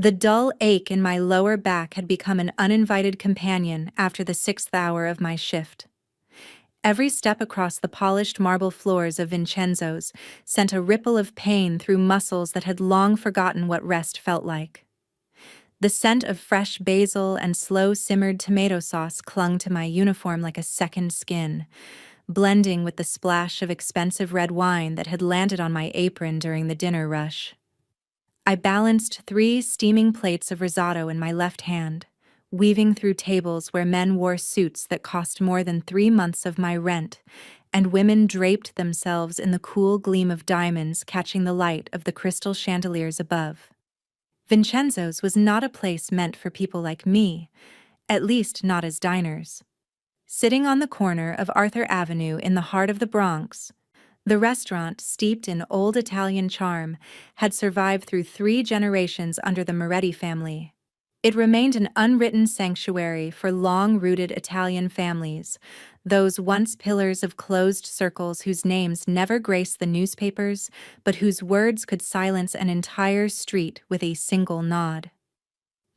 The dull ache in my lower back had become an uninvited companion after the 6th hour of my shift. Every step across the polished marble floors of Vincenzo's sent a ripple of pain through muscles that had long forgotten what rest felt like. The scent of fresh basil and slow-simmered tomato sauce clung to my uniform like a second skin, blending with the splash of expensive red wine that had landed on my apron during the dinner rush. I balanced 3 steaming plates of risotto in my left hand, weaving through tables where men wore suits that cost more than 3 months of my rent, and women draped themselves in the cool gleam of diamonds catching the light of the crystal chandeliers above. Vincenzo's was not a place meant for people like me, at least not as diners. Sitting on the corner of Arthur Avenue in the heart of the Bronx, the restaurant, steeped in old Italian charm, had survived through 3 generations under the Moretti family. It remained an unwritten sanctuary for long-rooted Italian families, those once pillars of closed circles whose names never graced the newspapers, but whose words could silence an entire street with a single nod.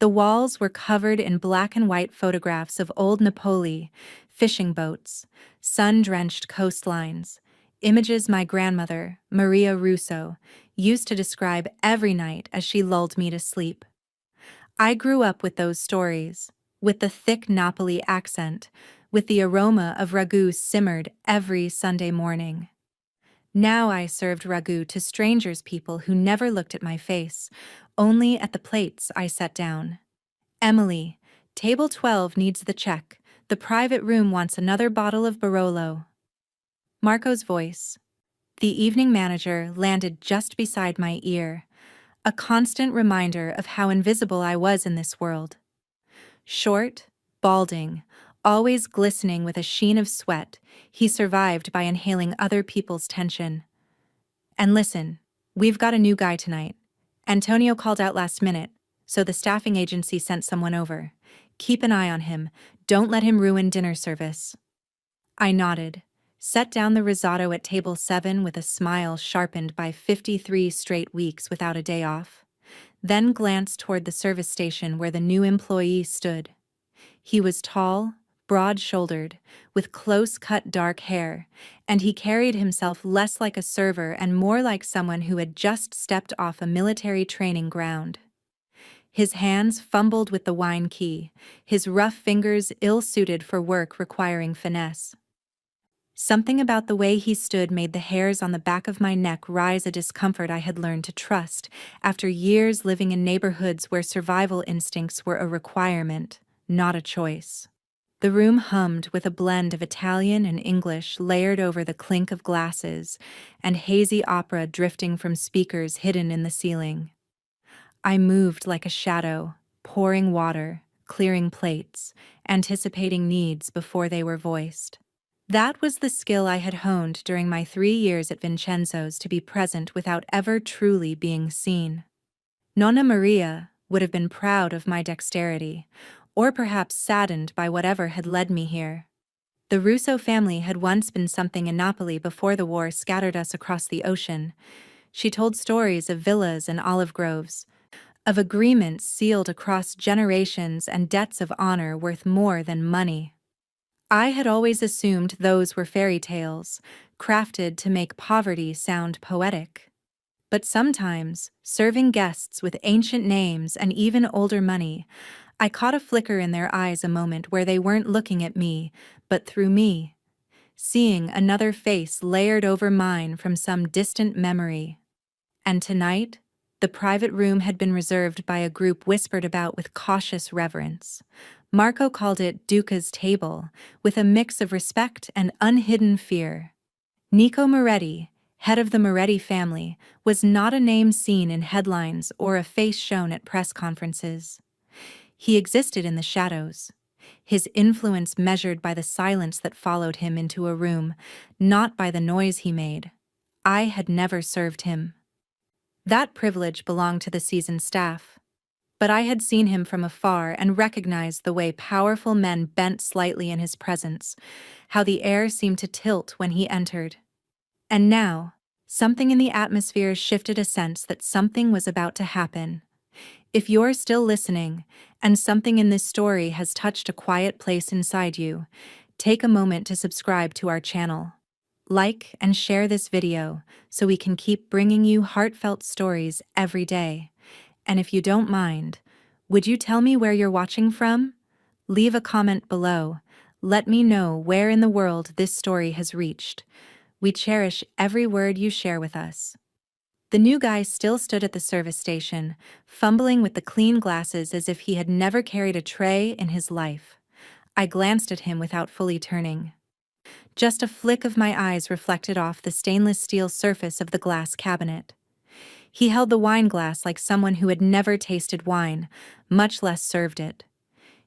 The walls were covered in black and white photographs of old Napoli, fishing boats, sun-drenched coastlines, images my grandmother, Maria Russo, used to describe every night as she lulled me to sleep. I grew up with those stories, with the thick Napoli accent, with the aroma of ragu simmered every Sunday morning. Now I served ragu to strangers, people who never looked at my face, only at the plates I set down. Emily, table 12 needs the check. The private room wants another bottle of Barolo. Marco's voice, the evening manager, landed just beside my ear, a constant reminder of how invisible I was in this world. Short, balding, always glistening with a sheen of sweat, he survived by inhaling other people's tension. And listen, we've got a new guy tonight. Antonio called out last minute, so the staffing agency sent someone over. Keep an eye on him. Don't let him ruin dinner service. I nodded, set down the risotto at table 7 with a smile sharpened by 53 straight weeks without a day off, then glanced toward the service station where the new employee stood. He was tall, broad-shouldered, with close-cut dark hair, and he carried himself less like a server and more like someone who had just stepped off a military training ground. His hands fumbled with the wine key, his rough fingers ill-suited for work requiring finesse. Something about the way he stood made the hairs on the back of my neck rise, a discomfort I had learned to trust after years living in neighborhoods where survival instincts were a requirement, not a choice. The room hummed with a blend of Italian and English layered over the clink of glasses and hazy opera drifting from speakers hidden in the ceiling. I moved like a shadow, pouring water, clearing plates, anticipating needs before they were voiced. That was the skill I had honed during my 3 years at Vincenzo's, to be present without ever truly being seen. Nonna Maria would have been proud of my dexterity, or perhaps saddened by whatever had led me here. The Russo family had once been something in Napoli before the war scattered us across the ocean. She told stories of villas and olive groves, of agreements sealed across generations and debts of honor worth more than money. I had always assumed those were fairy tales, crafted to make poverty sound poetic. But sometimes, serving guests with ancient names and even older money, I caught a flicker in their eyes, a moment where they weren't looking at me, but through me, seeing another face layered over mine from some distant memory. And tonight, the private room had been reserved by a group whispered about with cautious reverence. Marco called it Duca's table, with a mix of respect and unhidden fear. Nico Moretti, head of the Moretti family, was not a name seen in headlines or a face shown at press conferences. He existed in the shadows, his influence measured by the silence that followed him into a room, not by the noise he made. I had never served him. That privilege belonged to the seasoned staff. But I had seen him from afar and recognized the way powerful men bent slightly in his presence, how the air seemed to tilt when he entered. And now, something in the atmosphere shifted, a sense that something was about to happen. If you're still listening, and something in this story has touched a quiet place inside you, take a moment to subscribe to our channel. Like and share this video so we can keep bringing you heartfelt stories every day. And if you don't mind, would you tell me where you're watching from? Leave a comment below. Let me know where in the world this story has reached. We cherish every word you share with us. The new guy still stood at the service station, fumbling with the clean glasses as if he had never carried a tray in his life. I glanced at him without fully turning. Just a flick of my eyes reflected off the stainless steel surface of the glass cabinet. He held the wine glass like someone who had never tasted wine, much less served it.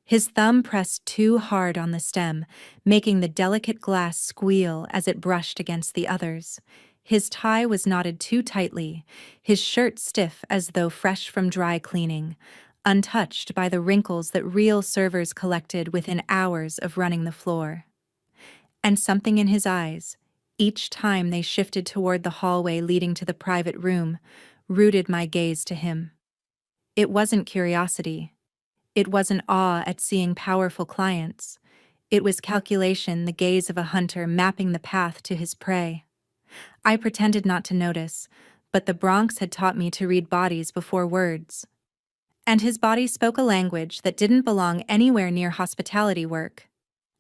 His thumb pressed too hard on the stem, making the delicate glass squeal as it brushed against the others. His tie was knotted too tightly, his shirt stiff as though fresh from dry cleaning, untouched by the wrinkles that real servers collected within hours of running the floor. And something in his eyes, each time they shifted toward the hallway leading to the private room, rooted my gaze to him. It wasn't curiosity. It wasn't awe at seeing powerful clients. It was calculation, the gaze of a hunter mapping the path to his prey. I pretended not to notice, but the Bronx had taught me to read bodies before words. And his body spoke a language that didn't belong anywhere near hospitality work.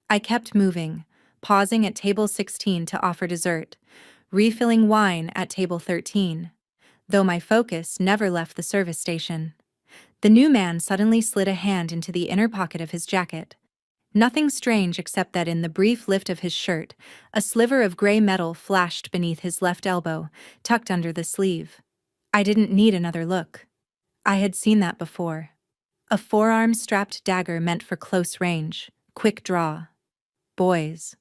I kept moving, pausing at table 16 to offer dessert, refilling wine at table 13, though my focus never left the service station. The new man suddenly slid a hand into the inner pocket of his jacket. Nothing strange except that in the brief lift of his shirt, a sliver of gray metal flashed beneath his left elbow, tucked under the sleeve. I didn't need another look. I had seen that before. A forearm-strapped dagger meant for close range, quick draw. Boys.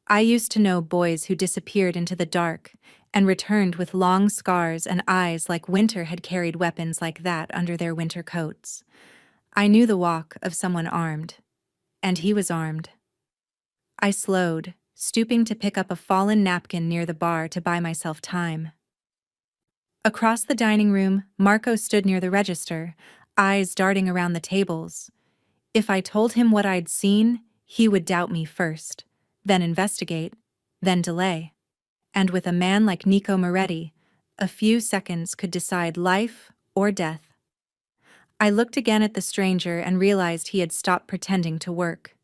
I used to know boys who disappeared into the dark and returned with long scars and eyes like winter had carried weapons like that under their winter coats. I knew the walk of someone armed. And he was armed. I slowed, stooping to pick up a fallen napkin near the bar to buy myself time. Across the dining room, Marco stood near the register, eyes darting around the tables. If I told him what I'd seen, he would doubt me first, then investigate, then delay. And with a man like Nico Moretti, a few seconds could decide life or death. I looked again at the stranger and realized he had stopped pretending to work.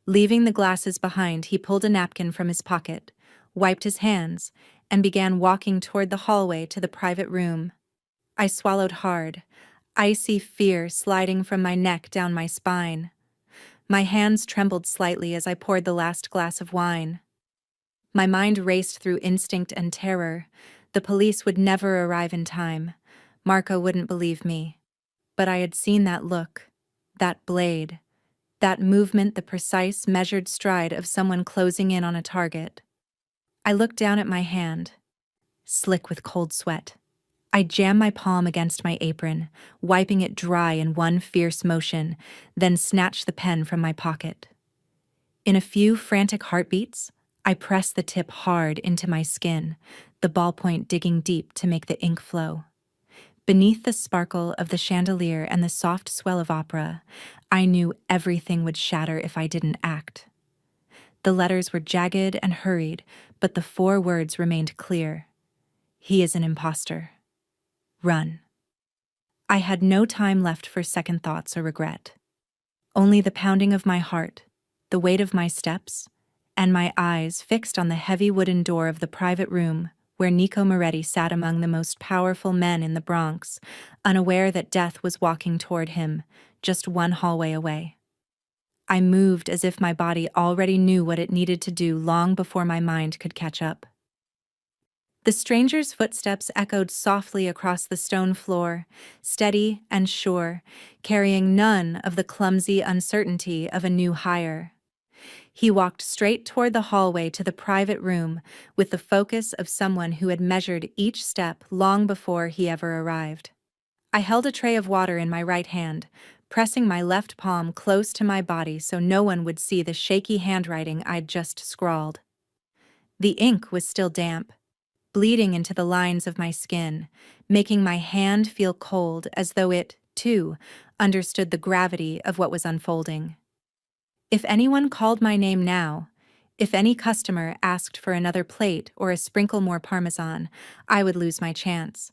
Leaving the glasses behind, he pulled a napkin from his pocket, wiped his hands, and began walking toward the hallway to the private room. I swallowed hard, icy fear sliding from my neck down my spine. My hands trembled slightly as I poured the last glass of wine. My mind raced through instinct and terror. The police would never arrive in time. Marco wouldn't believe me. But I had seen that look, that blade, that movement, the precise, measured stride of someone closing in on a target. I looked down at my hand, slick with cold sweat. I jammed my palm against my apron, wiping it dry in one fierce motion, then snatched the pen from my pocket. In a few frantic heartbeats, I pressed the tip hard into my skin, the ballpoint digging deep to make the ink flow. Beneath the sparkle of the chandelier and the soft swell of opera, I knew everything would shatter if I didn't act. The letters were jagged and hurried, but the 4 words remained clear. He is an imposter. Run. I had no time left for second thoughts or regret. Only the pounding of my heart, the weight of my steps, and my eyes fixed on the heavy wooden door of the private room where Nico Moretti sat among the most powerful men in the Bronx, unaware that death was walking toward him, just one hallway away. I moved as if my body already knew what it needed to do long before my mind could catch up. The stranger's footsteps echoed softly across the stone floor, steady and sure, carrying none of the clumsy uncertainty of a new hire. He walked straight toward the hallway to the private room with the focus of someone who had measured each step long before he ever arrived. I held a tray of water in my right hand, pressing my left palm close to my body so no one would see the shaky handwriting I'd just scrawled. The ink was still damp, bleeding into the lines of my skin, making my hand feel cold as though it, too, understood the gravity of what was unfolding. If anyone called my name now, if any customer asked for another plate or a sprinkle more parmesan, I would lose my chance.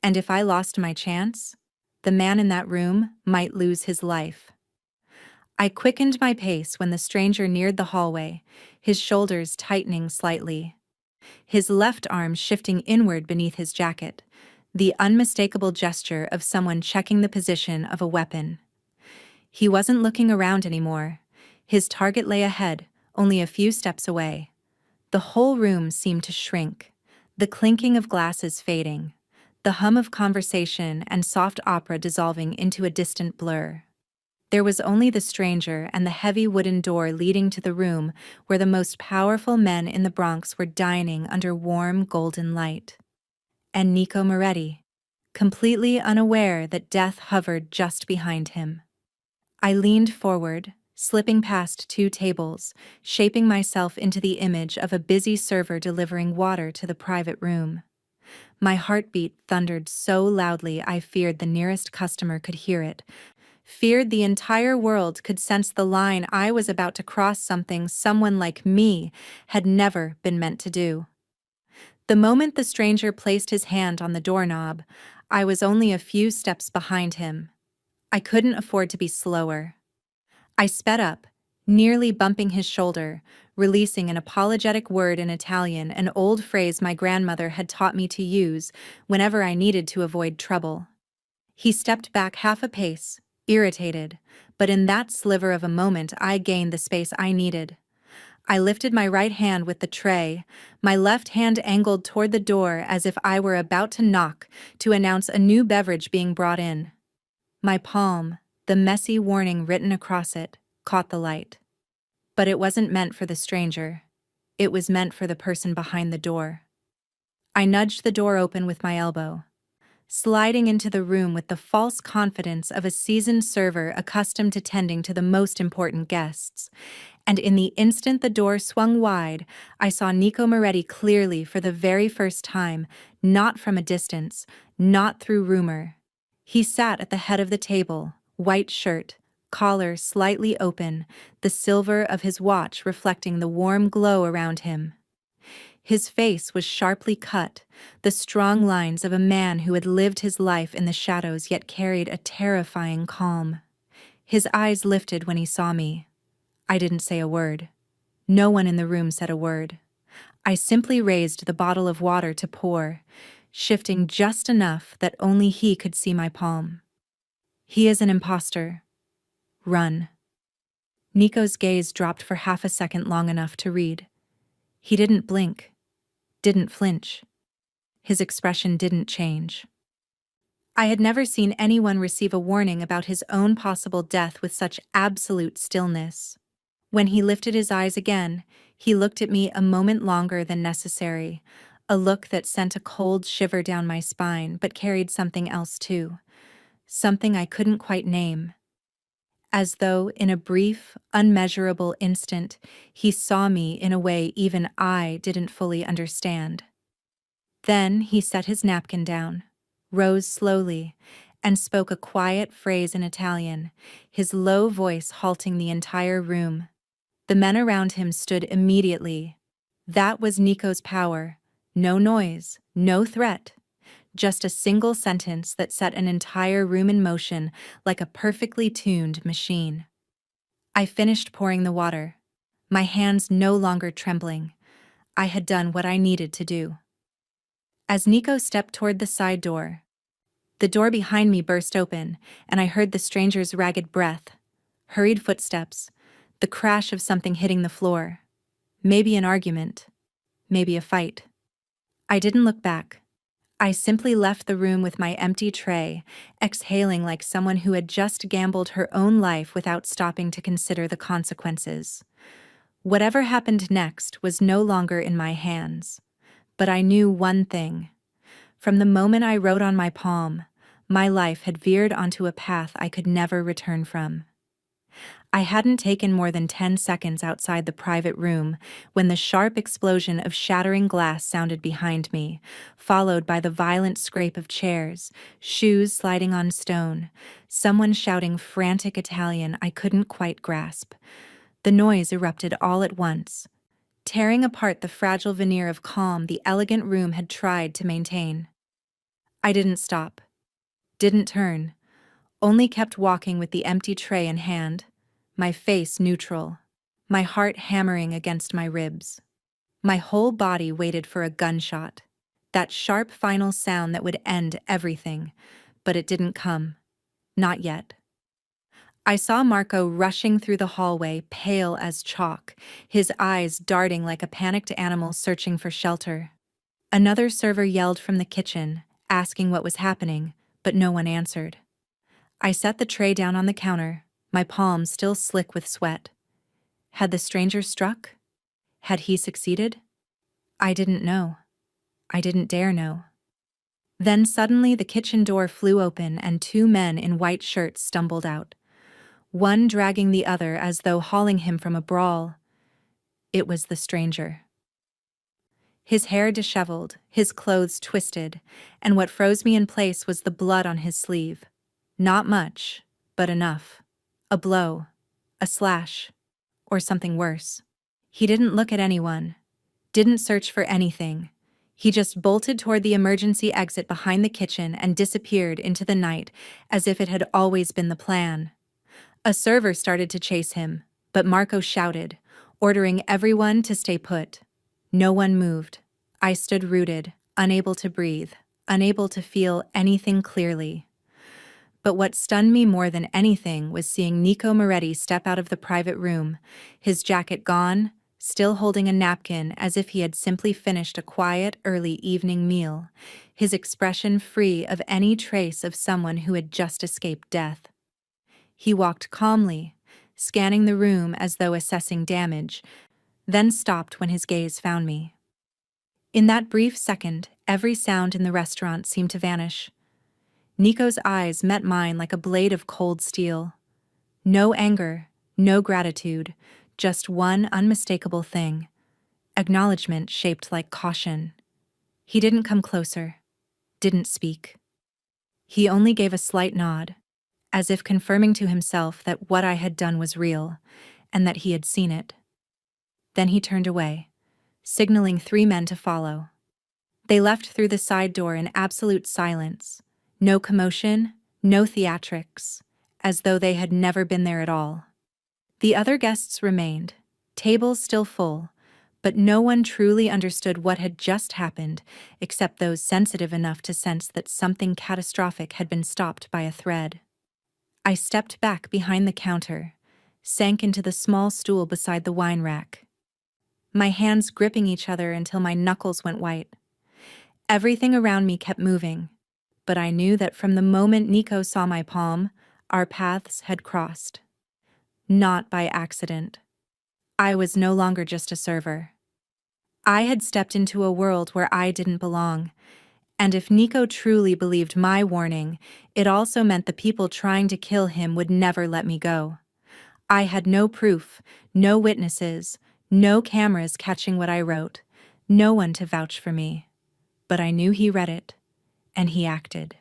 And if I lost my chance, the man in that room might lose his life. I quickened my pace when the stranger neared the hallway, his shoulders tightening slightly, his left arm shifting inward beneath his jacket, the unmistakable gesture of someone checking the position of a weapon. He wasn't looking around anymore. His target lay ahead, only a few steps away. The whole room seemed to shrink, the clinking of glasses fading, the hum of conversation and soft opera dissolving into a distant blur. There was only the stranger and the heavy wooden door leading to the room where the most powerful men in the Bronx were dining under warm golden light. And Nico Moretti, completely unaware that death hovered just behind him. I leaned forward, slipping past 2 tables, shaping myself into the image of a busy server delivering water to the private room. My heartbeat thundered so loudly I feared the nearest customer could hear it, feared the entire world could sense the line I was about to cross, something someone like me had never been meant to do. The moment the stranger placed his hand on the doorknob, I was only a few steps behind him. I couldn't afford to be slower. I sped up, nearly bumping his shoulder, releasing an apologetic word in Italian, an old phrase my grandmother had taught me to use whenever I needed to avoid trouble. He stepped back half a pace, irritated, but in that sliver of a moment I gained the space I needed. I lifted my right hand with the tray, my left hand angled toward the door as if I were about to knock to announce a new beverage being brought in. My palm, the messy warning written across it, caught the light. But it wasn't meant for the stranger. It was meant for the person behind the door. I nudged the door open with my elbow, sliding into the room with the false confidence of a seasoned server accustomed to tending to the most important guests. And in the instant the door swung wide, I saw Nico Moretti clearly for the very first time, not from a distance, not through rumor. He sat at the head of the table, white shirt, collar slightly open, the silver of his watch reflecting the warm glow around him. His face was sharply cut, the strong lines of a man who had lived his life in the shadows yet carried a terrifying calm. His eyes lifted when he saw me. I didn't say a word. No one in the room said a word. I simply raised the bottle of water to pour, shifting just enough that only he could see my palm. He is an imposter. Run. Nico's gaze dropped for half a second, long enough to read. He didn't blink, didn't flinch. His expression didn't change. I had never seen anyone receive a warning about his own possible death with such absolute stillness. When he lifted his eyes again, he looked at me a moment longer than necessary, a look that sent a cold shiver down my spine but carried something else too, something I couldn't quite name. As though, in a brief, unmeasurable instant, he saw me in a way even I didn't fully understand. Then he set his napkin down, rose slowly, and spoke a quiet phrase in Italian, his low voice halting the entire room. The men around him stood immediately. That was Nico's power. No noise, no threat. Just a single sentence that set an entire room in motion like a perfectly tuned machine. I finished pouring the water, my hands no longer trembling. I had done what I needed to do. As Nico stepped toward the side door, the door behind me burst open, and I heard the stranger's ragged breath, hurried footsteps, the crash of something hitting the floor. Maybe an argument, maybe a fight. I didn't look back. I simply left the room with my empty tray, exhaling like someone who had just gambled her own life without stopping to consider the consequences. Whatever happened next was no longer in my hands. But I knew one thing. From the moment I wrote on my palm, my life had veered onto a path I could never return from. I hadn't taken more than 10 seconds outside the private room when the sharp explosion of shattering glass sounded behind me, followed by the violent scrape of chairs, shoes sliding on stone, someone shouting frantic Italian I couldn't quite grasp. The noise erupted all at once, tearing apart the fragile veneer of calm the elegant room had tried to maintain. I didn't stop, didn't turn, only kept walking with the empty tray in hand, my face neutral, my heart hammering against my ribs. My whole body waited for a gunshot, that sharp final sound that would end everything, but it didn't come. Not yet. I saw Marco rushing through the hallway, pale as chalk, his eyes darting like a panicked animal searching for shelter. Another server yelled from the kitchen, asking what was happening, but no one answered. I set the tray down on the counter, my palms still slick with sweat. Had the stranger struck? Had he succeeded? I didn't know. I didn't dare know. Then suddenly the kitchen door flew open and two men in white shirts stumbled out, one dragging the other as though hauling him from a brawl. It was the stranger. His hair disheveled, his clothes twisted, and what froze me in place was the blood on his sleeve. Not much, but enough. A blow, a slash, or something worse. He didn't look at anyone, didn't search for anything. He just bolted toward the emergency exit behind the kitchen and disappeared into the night as if it had always been the plan. A server started to chase him, but Marco shouted, ordering everyone to stay put. No one moved. I stood rooted, unable to breathe, unable to feel anything clearly. But what stunned me more than anything was seeing Nico Moretti step out of the private room, his jacket gone, still holding a napkin as if he had simply finished a quiet, early evening meal, his expression free of any trace of someone who had just escaped death. He walked calmly, scanning the room as though assessing damage, then stopped when his gaze found me. In that brief second, every sound in the restaurant seemed to vanish. Nico's eyes met mine like a blade of cold steel. No anger, no gratitude, just one unmistakable thing. Acknowledgement shaped like caution. He didn't come closer, didn't speak. He only gave a slight nod, as if confirming to himself that what I had done was real, and that he had seen it. Then he turned away, signaling 3 men to follow. They left through the side door in absolute silence, no commotion, no theatrics, as though they had never been there at all. The other guests remained, tables still full, but no one truly understood what had just happened except those sensitive enough to sense that something catastrophic had been stopped by a thread. I stepped back behind the counter, sank into the small stool beside the wine rack, my hands gripping each other until my knuckles went white. Everything around me kept moving, but I knew that from the moment Nico saw my palm, our paths had crossed. Not by accident. I was no longer just a server. I had stepped into a world where I didn't belong, and if Nico truly believed my warning, it also meant the people trying to kill him would never let me go. I had no proof, no witnesses, no cameras catching what I wrote, no one to vouch for me. But I knew he read it, and he acted.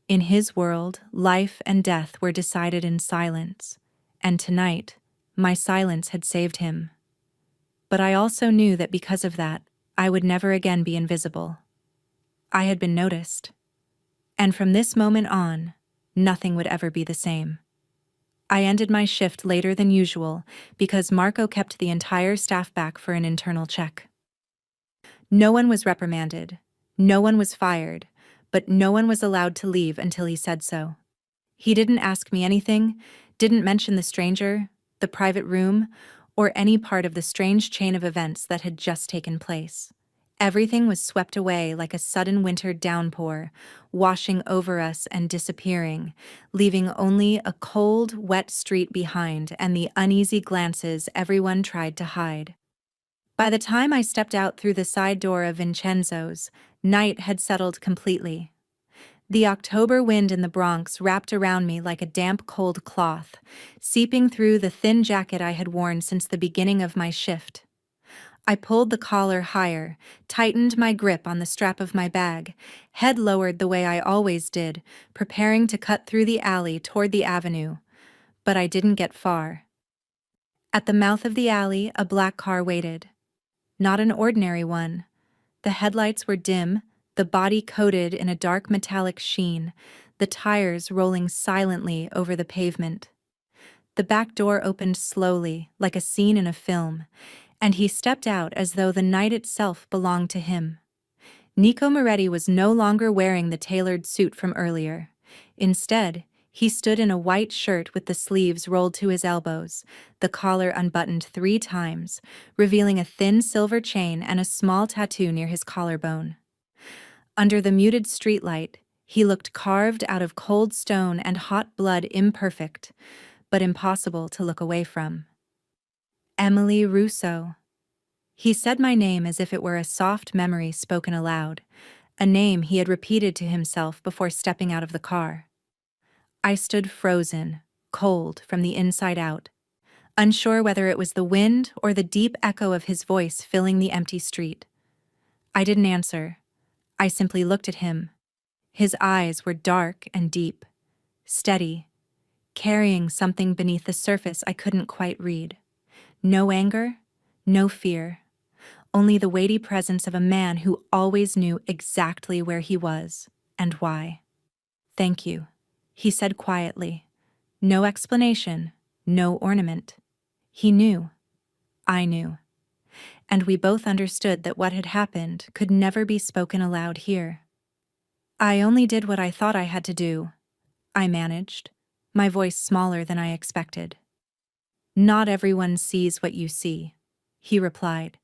In his world, life and death were decided in silence, and tonight, my silence had saved him. But I also knew that because of that, I would never again be invisible. I had been noticed. And from this moment on, nothing would ever be the same. I ended my shift later than usual because Marco kept the entire staff back for an internal check. No one was reprimanded, no one was fired, but no one was allowed to leave until he said so. He didn't ask me anything, didn't mention the stranger, the private room, or any part of the strange chain of events that had just taken place. Everything was swept away like a sudden winter downpour, washing over us and disappearing, leaving only a cold, wet street behind and the uneasy glances everyone tried to hide. By the time I stepped out through the side door of Vincenzo's, night had settled completely. The October wind in the Bronx wrapped around me like a damp, cold cloth, seeping through the thin jacket I had worn since the beginning of my shift. I pulled the collar higher, tightened my grip on the strap of my bag, head lowered the way I always did, preparing to cut through the alley toward the avenue. But I didn't get far. At the mouth of the alley, a black car waited. Not an ordinary one. The headlights were dim, the body coated in a dark metallic sheen, the tires rolling silently over the pavement. The back door opened slowly, like a scene in a film, and he stepped out as though the night itself belonged to him. Nico Moretti was no longer wearing the tailored suit from earlier. Instead, he stood in a white shirt with the sleeves rolled to his elbows, the collar unbuttoned 3 times, revealing a thin silver chain and a small tattoo near his collarbone. Under the muted streetlight, he looked carved out of cold stone and hot blood, imperfect, but impossible to look away from. Emily Russo. He said my name as if it were a soft memory spoken aloud, a name he had repeated to himself before stepping out of the car. I stood frozen, cold from the inside out, unsure whether it was the wind or the deep echo of his voice filling the empty street. I didn't answer. I simply looked at him. His eyes were dark and deep, steady, carrying something beneath the surface I couldn't quite read. No anger, no fear, only the weighty presence of a man who always knew exactly where he was and why. "Thank you," he said quietly. No explanation, no ornament. He knew. I knew. And we both understood that what had happened could never be spoken aloud here. "I only did what I thought I had to do," I managed, my voice smaller than I expected. "Not everyone sees what you see," he replied,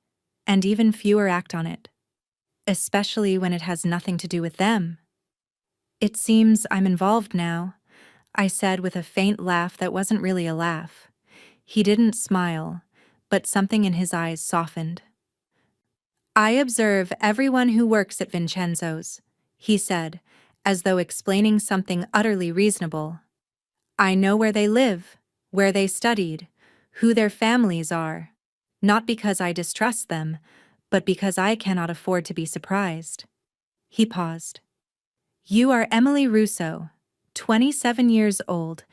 "and even fewer act on it. Especially when it has nothing to do with them." "It seems I'm involved now," I said with a faint laugh that wasn't really a laugh. He didn't smile, but something in his eyes softened. "I observe everyone who works at Vincenzo's," he said, as though explaining something utterly reasonable. "I know where they live, where they studied, who their families are, not because I distrust them, but because I cannot afford to be surprised." He paused. "You are Emily Russo, 27 years old,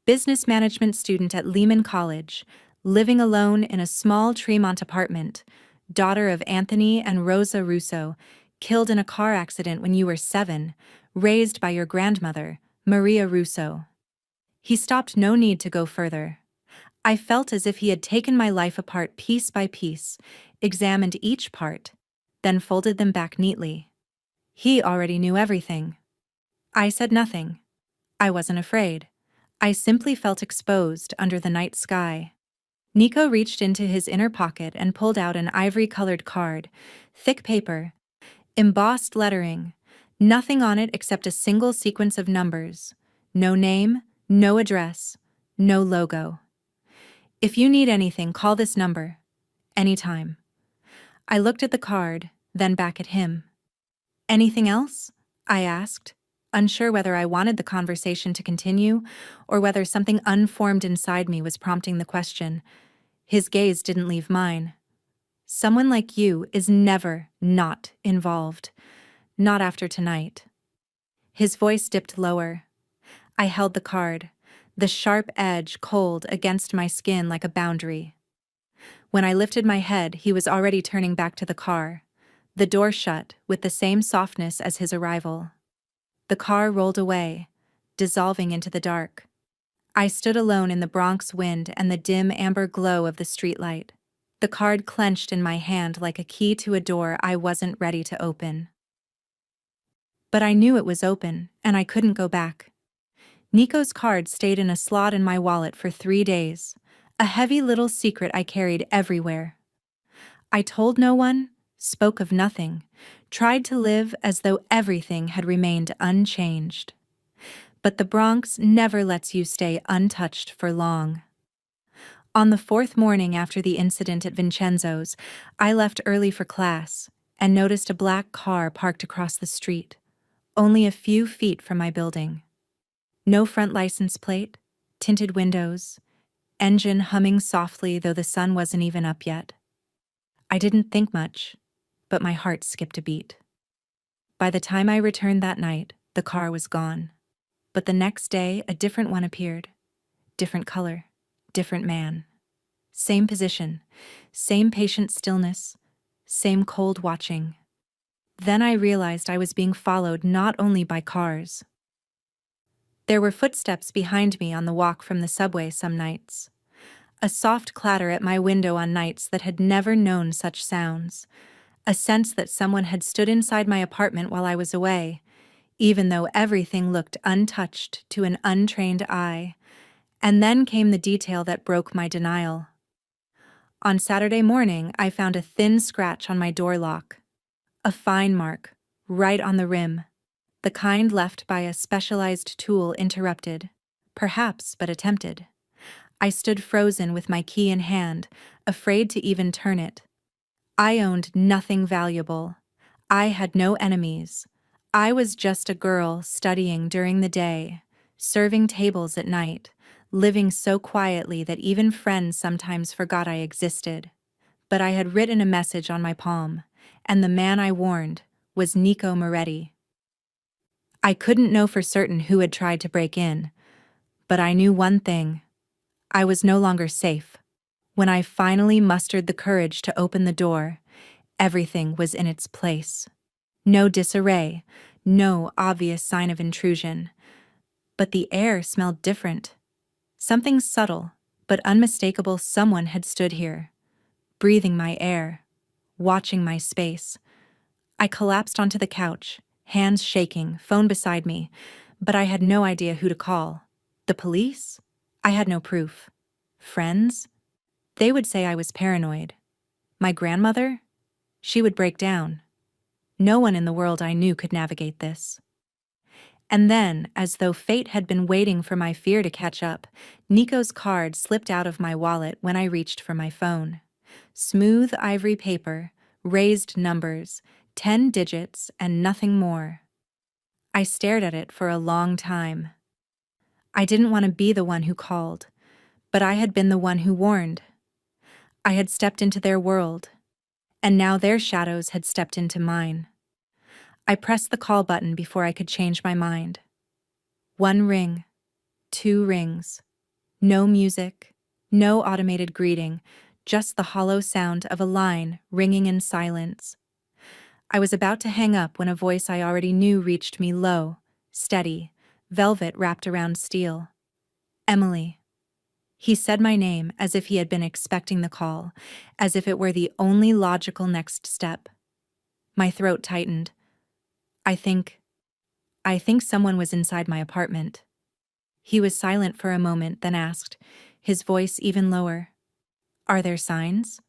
business management student at Lehman College, living alone in a small Tremont apartment, daughter of Anthony and Rosa Russo, killed in a car accident when you were 7, raised by your grandmother, Maria Russo." He stopped, no need to go further. I felt as if he had taken my life apart piece by piece, examined each part, then folded them back neatly. He already knew everything. I said nothing. I wasn't afraid. I simply felt exposed under the night sky. Nico reached into his inner pocket and pulled out an ivory-colored card, thick paper, embossed lettering, nothing on it except a single sequence of numbers. No name, no address, no logo. "If you need anything, call this number. Anytime." I looked at the card, then back at him. "Anything else?" I asked, unsure whether I wanted the conversation to continue or whether something unformed inside me was prompting the question. His gaze didn't leave mine. "Someone like you is never not involved. Not after tonight." His voice dipped lower. I held the card, the sharp edge cold against my skin like a boundary. When I lifted my head, he was already turning back to the car. The door shut with the same softness as his arrival. The car rolled away, dissolving into the dark. I stood alone in the Bronx wind and the dim amber glow of the streetlight. The card clenched in my hand like a key to a door I wasn't ready to open. But I knew it was open, and I couldn't go back. Nico's card stayed in a slot in my wallet for 3 days, a heavy little secret I carried everywhere. I told no one, spoke of nothing, tried to live as though everything had remained unchanged. But the Bronx never lets you stay untouched for long. On the 4th morning after the incident at Vincenzo's, I left early for class and noticed a black car parked across the street. only a few feet from my building. No front license plate, tinted windows, engine humming softly though the sun wasn't even up yet. I didn't think much, but my heart skipped a beat. By the time I returned that night, the car was gone. But the next day, a different one appeared. Different color, different man. Same position, same patient stillness, same cold watching. Then I realized I was being followed not only by cars. There were footsteps behind me on the walk from the subway some nights. A soft clatter at my window on nights that had never known such sounds. A sense that someone had stood inside my apartment while I was away, even though everything looked untouched to an untrained eye. And then came the detail that broke my denial. On Saturday morning, I found a thin scratch on my door lock. A fine mark, right on the rim. The kind left by a specialized tool interrupted. Perhaps, but attempted. I stood frozen with my key in hand, afraid to even turn it. I owned nothing valuable. I had no enemies. I was just a girl studying during the day, serving tables at night, living so quietly that even friends sometimes forgot I existed. But I had written a message on my palm, and the man I warned was Nico Moretti. I couldn't know for certain who had tried to break in, but I knew one thing. I was no longer safe. When I finally mustered the courage to open the door, everything was in its place. No disarray, no obvious sign of intrusion. But the air smelled different. Something subtle, but unmistakable. Someone had stood here, breathing my air, watching my space. I collapsed onto the couch, hands shaking, phone beside me, but I had no idea who to call. The police? I had no proof. Friends? They would say I was paranoid. My grandmother? She would break down. No one in the world I knew could navigate this. And then, as though fate had been waiting for my fear to catch up, Nico's card slipped out of my wallet when I reached for my phone. Smooth ivory paper, raised numbers, 10 digits, and nothing more. I stared at it for a long time. I didn't want to be the one who called, but I had been the one who warned. I had stepped into their world, and now their shadows had stepped into mine. I pressed the call button before I could change my mind. 1 ring, 2 rings. No music, no automated greeting, just the hollow sound of a line ringing in silence. I was about to hang up when a voice I already knew reached me low, steady, velvet wrapped around steel. Emily. He said my name as if he had been expecting the call, as if it were the only logical next step. My throat tightened. I think someone was inside my apartment. He was silent for a moment, then asked, his voice even lower. Are there signs?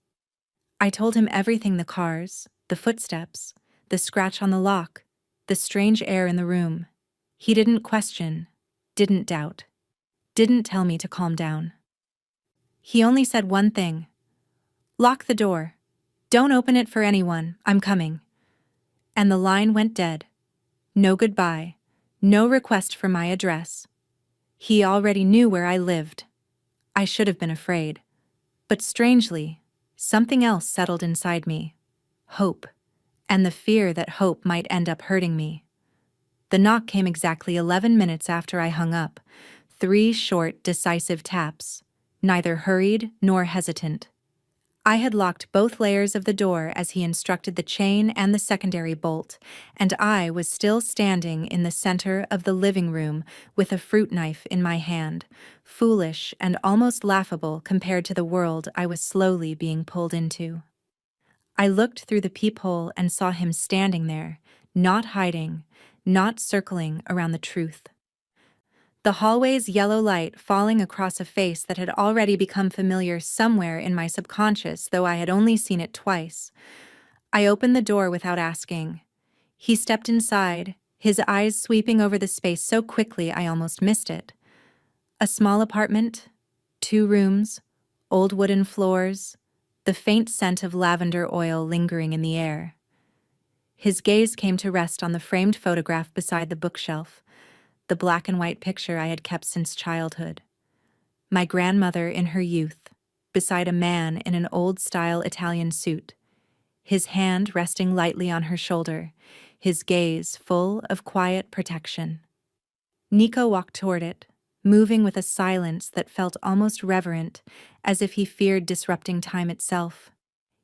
I told him everything: the cars, the footsteps, the scratch on the lock, the strange air in the room. He didn't question, didn't doubt, didn't tell me to calm down. He only said one thing. Lock the door. Don't open it for anyone. I'm coming. And the line went dead. No goodbye. No request for my address. He already knew where I lived. I should have been afraid. But strangely, something else settled inside me. Hope. And the fear that hope might end up hurting me. The knock came exactly 11 minutes after I hung up. 3 short, decisive taps. Neither hurried nor hesitant. I had locked both layers of the door as he instructed the chain and the secondary bolt, and I was still standing in the center of the living room with a fruit knife in my hand, foolish and almost laughable compared to the world I was slowly being pulled into. I looked through the peephole and saw him standing there, not hiding, not circling around the truth. The hallway's yellow light falling across a face that had already become familiar somewhere in my subconscious, though I had only seen it twice. I opened the door without asking. He stepped inside, his eyes sweeping over the space so quickly I almost missed it. A small apartment, 2 rooms, old wooden floors, the faint scent of lavender oil lingering in the air. His gaze came to rest on the framed photograph beside the bookshelf, the black and white picture I had kept since childhood. My grandmother in her youth, beside a man in an old-style Italian suit, his hand resting lightly on her shoulder, his gaze full of quiet protection. Nico walked toward it, moving with a silence that felt almost reverent, as if he feared disrupting time itself.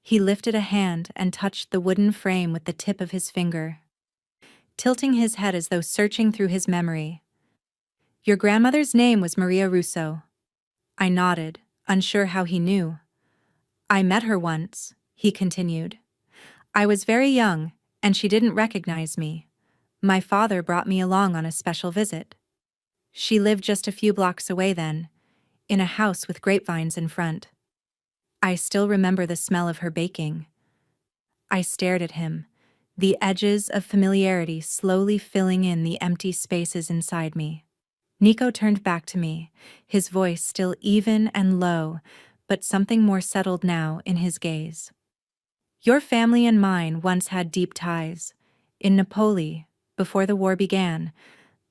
He lifted a hand and touched the wooden frame with the tip of his finger, tilting his head as though searching through his memory. "Your grandmother's name was Maria Russo." I nodded, unsure how he knew. "I met her once," he continued. "I was very young, and she didn't recognize me. My father brought me along on a special visit. She lived just a few blocks away then, in a house with grapevines in front. I still remember the smell of her baking." I stared at him, the edges of familiarity slowly filling in the empty spaces inside me. Nico turned back to me, his voice still even and low, but something more settled now in his gaze. "Your family and mine once had deep ties. In Napoli, before the war began,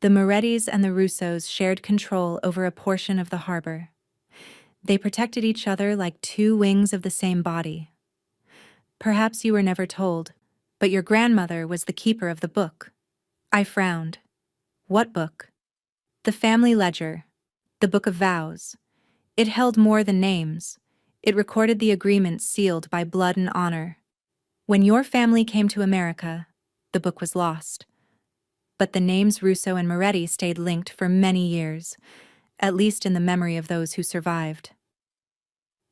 the Morettis and the Russos shared control over a portion of the harbor. They protected each other like two wings of the same body. Perhaps you were never told, but your grandmother was the keeper of the book." I frowned. "What book?" "The family ledger. The Book of Vows. It held more than names. It recorded the agreements sealed by blood and honor. When your family came to America, the book was lost. But the names Russo and Moretti stayed linked for many years, at least in the memory of those who survived."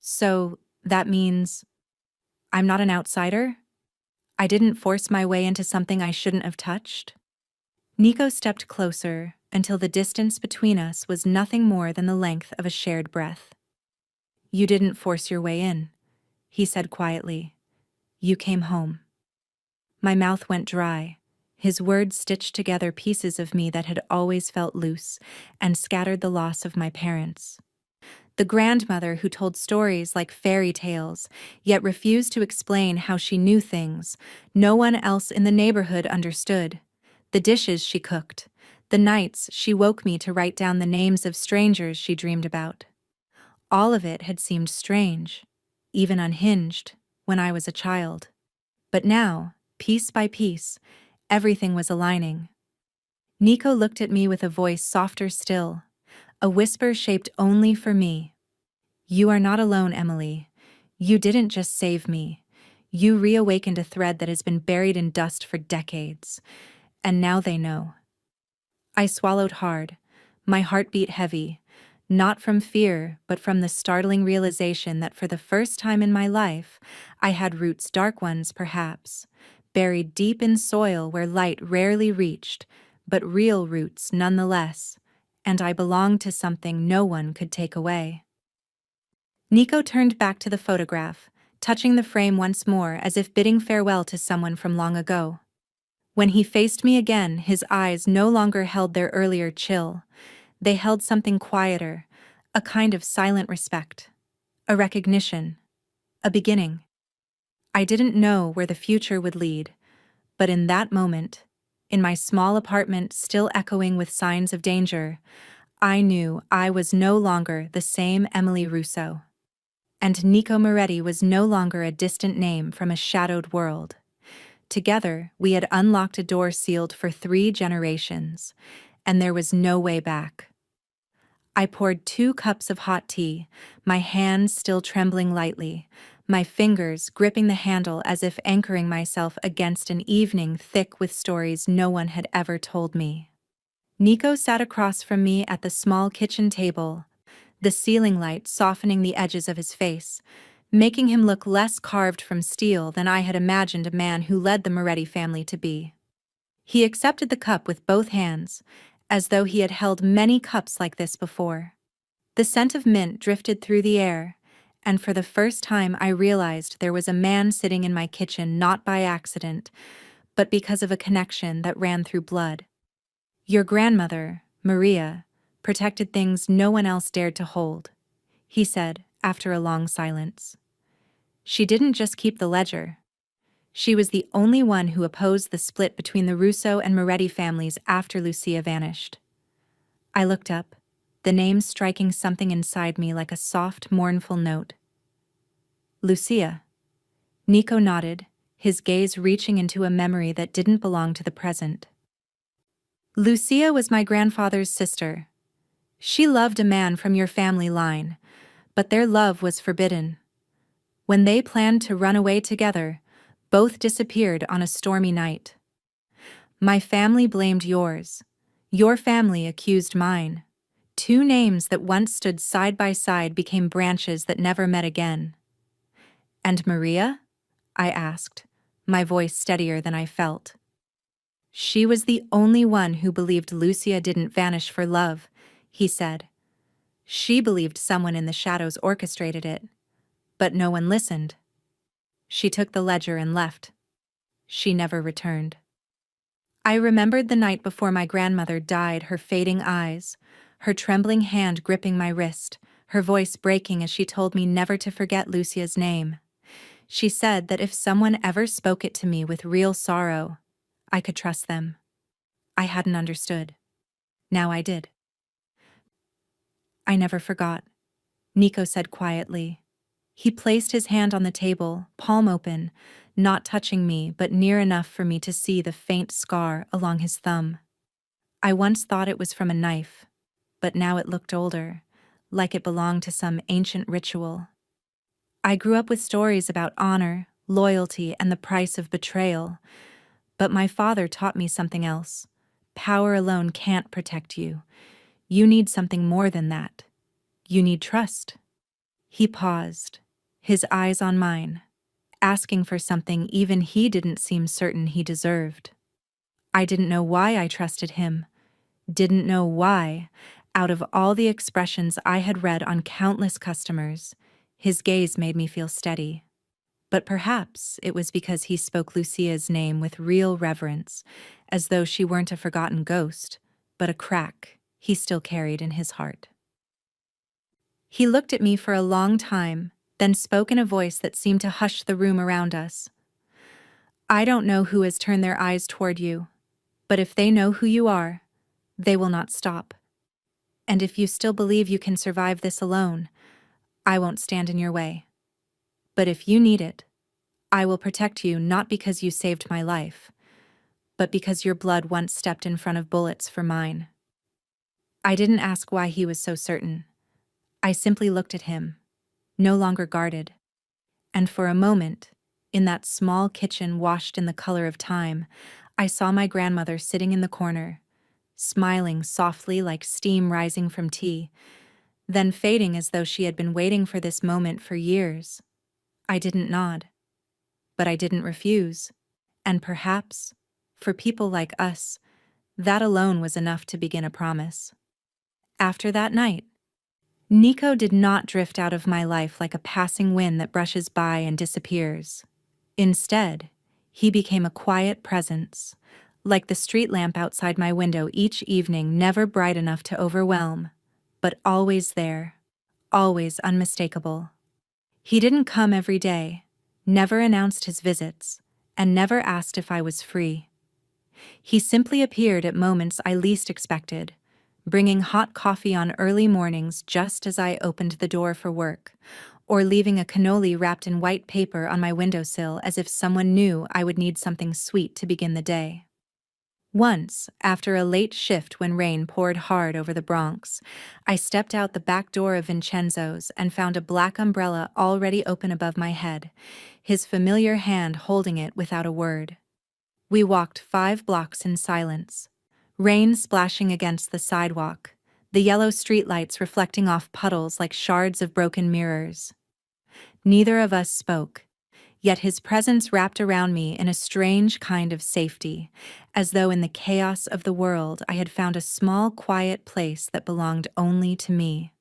"So, that means I'm not an outsider? I didn't force my way into something I shouldn't have touched?" Nico stepped closer until the distance between us was nothing more than the length of a shared breath. "You didn't force your way in," he said quietly. "You came home." My mouth went dry. His words stitched together pieces of me that had always felt loose and scattered the loss of my parents. The grandmother who told stories like fairy tales, yet refused to explain how she knew things no one else in the neighborhood understood. The dishes she cooked, the nights she woke me to write down the names of strangers she dreamed about. All of it had seemed strange, even unhinged, when I was a child. But now, piece by piece, everything was aligning. Nico looked at me with a voice softer still, a whisper shaped only for me. "You are not alone, Emily. You didn't just save me. You reawakened a thread that has been buried in dust for decades. And now they know." I swallowed hard, my heart beat heavy, not from fear, but from the startling realization that for the first time in my life, I had roots, dark ones perhaps, buried deep in soil where light rarely reached, but real roots nonetheless, and I belonged to something no one could take away. Nico turned back to the photograph, touching the frame once more as if bidding farewell to someone from long ago. When he faced me again, his eyes no longer held their earlier chill. They held something quieter, a kind of silent respect, a recognition, a beginning. I didn't know where the future would lead, but in that moment, in my small apartment still echoing with signs of danger, I knew I was no longer the same Emily Russo. And Nico Moretti was no longer a distant name from a shadowed world. Together, we had unlocked a door sealed for 3 generations, and there was no way back. I poured 2 cups of hot tea, my hands still trembling lightly, my fingers gripping the handle as if anchoring myself against an evening thick with stories no one had ever told me. Nico sat across from me at the small kitchen table, the ceiling light softening the edges of his face, making him look less carved from steel than I had imagined a man who led the Moretti family to be. He accepted the cup with both hands, as though he had held many cups like this before. The scent of mint drifted through the air, and for the first time I realized there was a man sitting in my kitchen not by accident, but because of a connection that ran through blood. "Your grandmother, Maria, protected things no one else dared to hold," he said after a long silence. "She didn't just keep the ledger. She was the only one who opposed the split between the Russo and Moretti families after Lucia vanished. I looked up, the name striking something inside me like a soft, mournful note. Lucia. Nico nodded, his gaze reaching into a memory that didn't belong to the present. Lucia was my grandfather's sister. She loved a man from your family line, but their love was forbidden. When they planned to run away together, both disappeared on a stormy night. My family blamed yours. Your family accused mine. Two names that once stood side by side became branches that never met again. And Maria? I asked, my voice steadier than I felt. She was the only one who believed Lucia didn't vanish for love, he said. She believed someone in the shadows orchestrated it, but no one listened. She took the ledger and left. She never returned. I remembered the night before my grandmother died, her fading eyes, her trembling hand gripping my wrist, her voice breaking as she told me never to forget Lucia's name. She said that if someone ever spoke it to me with real sorrow, I could trust them. I hadn't understood. Now I did. I never forgot, Nico said quietly. He placed his hand on the table, palm open, not touching me but near enough for me to see the faint scar along his thumb. I once thought it was from a knife, but now it looked older, like it belonged to some ancient ritual. I grew up with stories about honor, loyalty, and the price of betrayal, but my father taught me something else. Power alone can't protect you. You need something more than that. You need trust. He paused, his eyes on mine, asking for something even he didn't seem certain he deserved. I didn't know why I trusted him, didn't know why. Out of all the expressions I had read on countless customers, his gaze made me feel steady. But perhaps it was because he spoke Lucia's name with real reverence, as though she weren't a forgotten ghost, but a crack he still carried in his heart. He looked at me for a long time, then spoke in a voice that seemed to hush the room around us. I don't know who has turned their eyes toward you, but if they know who you are, they will not stop. And if you still believe you can survive this alone, I won't stand in your way. But if you need it, I will protect you not because you saved my life, but because your blood once stepped in front of bullets for mine. I didn't ask why he was so certain. I simply looked at him, no longer guarded. And for a moment, in that small kitchen washed in the color of time, I saw my grandmother sitting in the corner, smiling softly like steam rising from tea, then fading as though she had been waiting for this moment for years. I didn't nod, but I didn't refuse. And perhaps, for people like us, that alone was enough to begin a promise. After that night, Nico did not drift out of my life like a passing wind that brushes by and disappears. Instead, he became a quiet presence, like the street lamp outside my window each evening, never bright enough to overwhelm, but always there, always unmistakable. He didn't come every day, never announced his visits, and never asked if I was free. He simply appeared at moments I least expected, bringing hot coffee on early mornings just as I opened the door for work, or leaving a cannoli wrapped in white paper on my windowsill as if someone knew I would need something sweet to begin the day. Once, after a late shift when rain poured hard over the Bronx, I stepped out the back door of Vincenzo's and found a black umbrella already open above my head, his familiar hand holding it without a word. We walked 5 blocks in silence, rain splashing against the sidewalk, the yellow streetlights reflecting off puddles like shards of broken mirrors. Neither of us spoke, yet his presence wrapped around me in a strange kind of safety, as though in the chaos of the world I had found a small, quiet place that belonged only to me.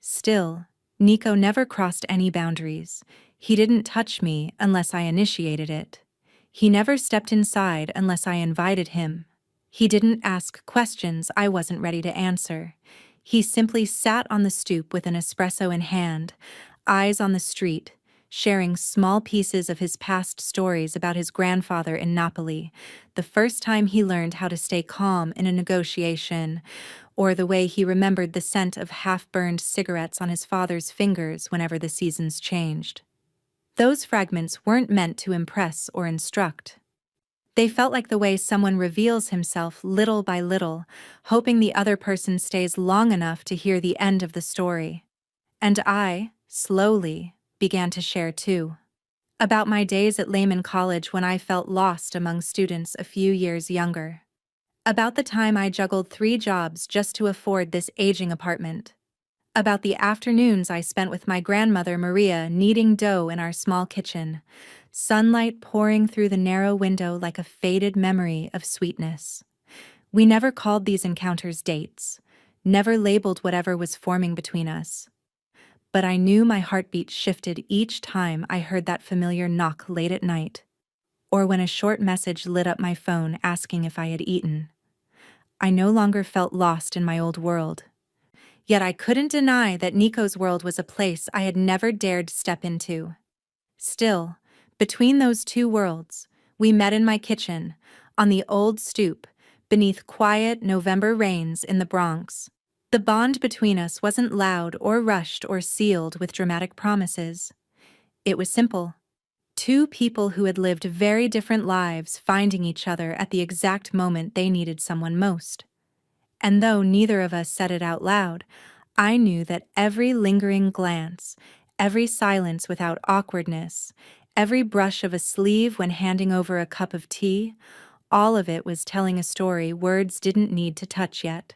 Still, Nico never crossed any boundaries. He didn't touch me unless I initiated it. He never stepped inside unless I invited him. He didn't ask questions I wasn't ready to answer. He simply sat on the stoop with an espresso in hand, eyes on the street, sharing small pieces of his past stories about his grandfather in Napoli, the first time he learned how to stay calm in a negotiation, or the way he remembered the scent of half-burned cigarettes on his father's fingers whenever the seasons changed. Those fragments weren't meant to impress or instruct. They felt like the way someone reveals himself little by little, hoping the other person stays long enough to hear the end of the story. And I, slowly, began to share too. About my days at Lehman College when I felt lost among students a few years younger. About the time I juggled 3 jobs just to afford this aging apartment. About the afternoons I spent with my grandmother Maria kneading dough in our small kitchen, sunlight pouring through the narrow window like a faded memory of sweetness. We never called these encounters dates, never labeled whatever was forming between us. But I knew my heartbeat shifted each time I heard that familiar knock late at night, or when a short message lit up my phone asking if I had eaten. I no longer felt lost in my old world. Yet I couldn't deny that Nico's world was a place I had never dared step into. Still, between those two worlds, we met in my kitchen, on the old stoop, beneath quiet November rains in the Bronx. The bond between us wasn't loud or rushed or sealed with dramatic promises. It was simple. 2 people who had lived very different lives finding each other at the exact moment they needed someone most. And though neither of us said it out loud, I knew that every lingering glance, every silence without awkwardness, every brush of a sleeve when handing over a cup of tea, all of it was telling a story words didn't need to touch yet.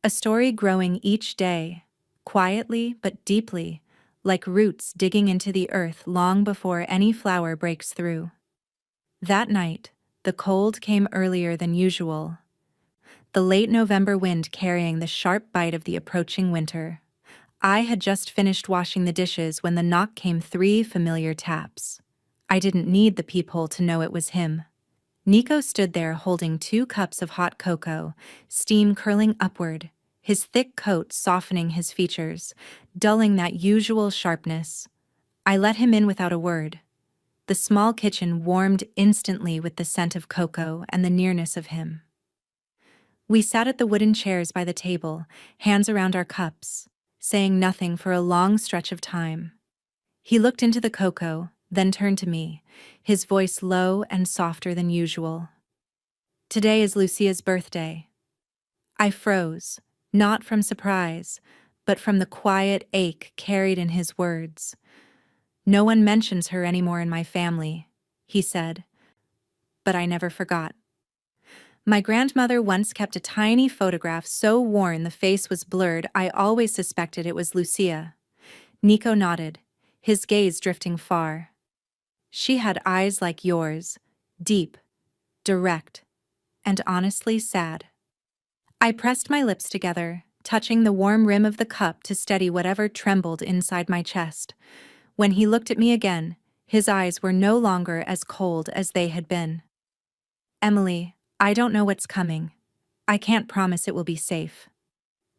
A story growing each day, quietly but deeply, like roots digging into the earth long before any flower breaks through. That night, the cold came earlier than usual, the late November wind carrying the sharp bite of the approaching winter. I had just finished washing the dishes when the knock came 3 familiar taps. I didn't need the peephole to know it was him. Nico stood there holding 2 cups of hot cocoa, steam curling upward, his thick coat softening his features, dulling that usual sharpness. I let him in without a word. The small kitchen warmed instantly with the scent of cocoa and the nearness of him. We sat at the wooden chairs by the table, hands around our cups, saying nothing for a long stretch of time. He looked into the cocoa, then turned to me, his voice low and softer than usual. "Today is Lucia's birthday." I froze, not from surprise, but from the quiet ache carried in his words. "No one mentions her anymore in my family," he said, but I never forgot. My grandmother once kept a tiny photograph so worn the face was blurred I always suspected it was Lucia. Nico nodded, his gaze drifting far. "She had eyes like yours, deep, direct, and honestly sad." I pressed my lips together, touching the warm rim of the cup to steady whatever trembled inside my chest. When he looked at me again, his eyes were no longer as cold as they had been. "Emily, I don't know what's coming. I can't promise it will be safe.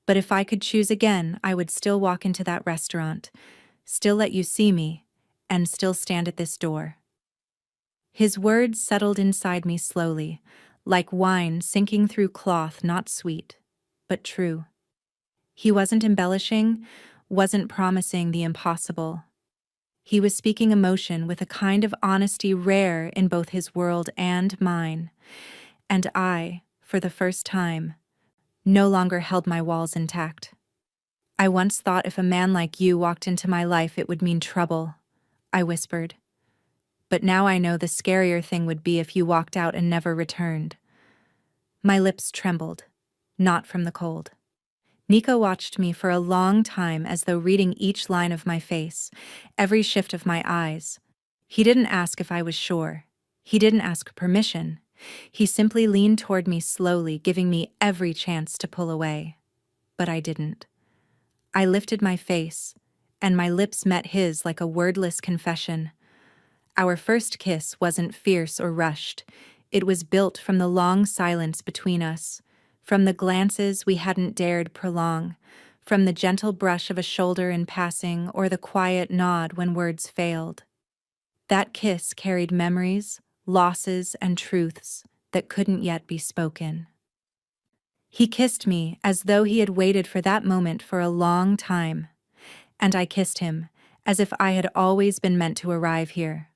But if I could choose again, I would still walk into that restaurant, still let you see me, and still stand at this door." His words settled inside me slowly, like wine sinking through cloth not sweet, but true. He wasn't embellishing, wasn't promising the impossible. He was speaking emotion with a kind of honesty rare in both his world and mine. And I, for the first time, no longer held my walls intact. "I once thought if a man like you walked into my life it would mean trouble," I whispered. "But now I know the scarier thing would be if you walked out and never returned." My lips trembled, not from the cold. Nico watched me for a long time as though reading each line of my face, every shift of my eyes. He didn't ask if I was sure. He didn't ask permission. He simply leaned toward me slowly, giving me every chance to pull away. But I didn't. I lifted my face, and my lips met his like a wordless confession. Our first kiss wasn't fierce or rushed. It was built from the long silence between us, from the glances we hadn't dared prolong, from the gentle brush of a shoulder in passing or the quiet nod when words failed. That kiss carried memories, losses, and truths that couldn't yet be spoken. He kissed me as though he had waited for that moment for a long time, and I kissed him as if I had always been meant to arrive here.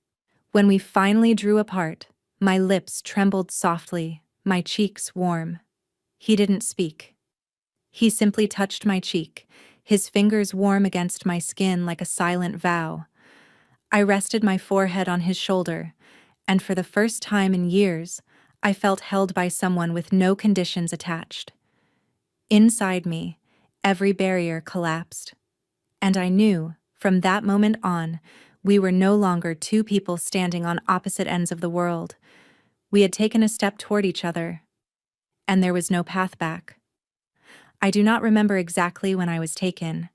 When we finally drew apart, my lips trembled softly, my cheeks warm. He didn't speak. He simply touched my cheek, his fingers warm against my skin like a silent vow. I rested my forehead on his shoulder, and for the first time in years, I felt held by someone with no conditions attached. Inside me, every barrier collapsed. And I knew, from that moment on, we were no longer two people standing on opposite ends of the world. We had taken a step toward each other, and there was no path back. I do not remember exactly when I was taken,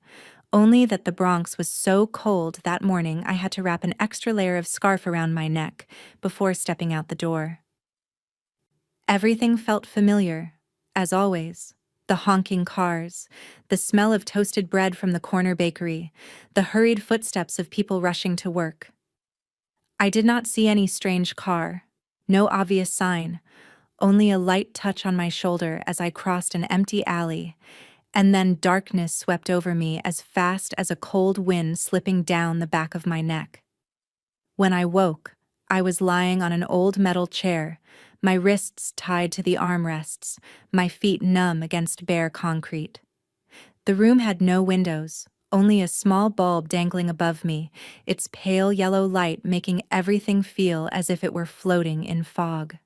only that the Bronx was so cold that morning I had to wrap an extra layer of scarf around my neck before stepping out the door. Everything felt familiar, as always. The honking cars, the smell of toasted bread from the corner bakery, the hurried footsteps of people rushing to work. I did not see any strange car, no obvious sign, only a light touch on my shoulder as I crossed an empty alley, and then darkness swept over me as fast as a cold wind slipping down the back of my neck. When I woke, I was lying on an old metal chair, my wrists tied to the armrests, my feet numb against bare concrete. The room had no windows, only a small bulb dangling above me, its pale yellow light making everything feel as if it were floating in fog.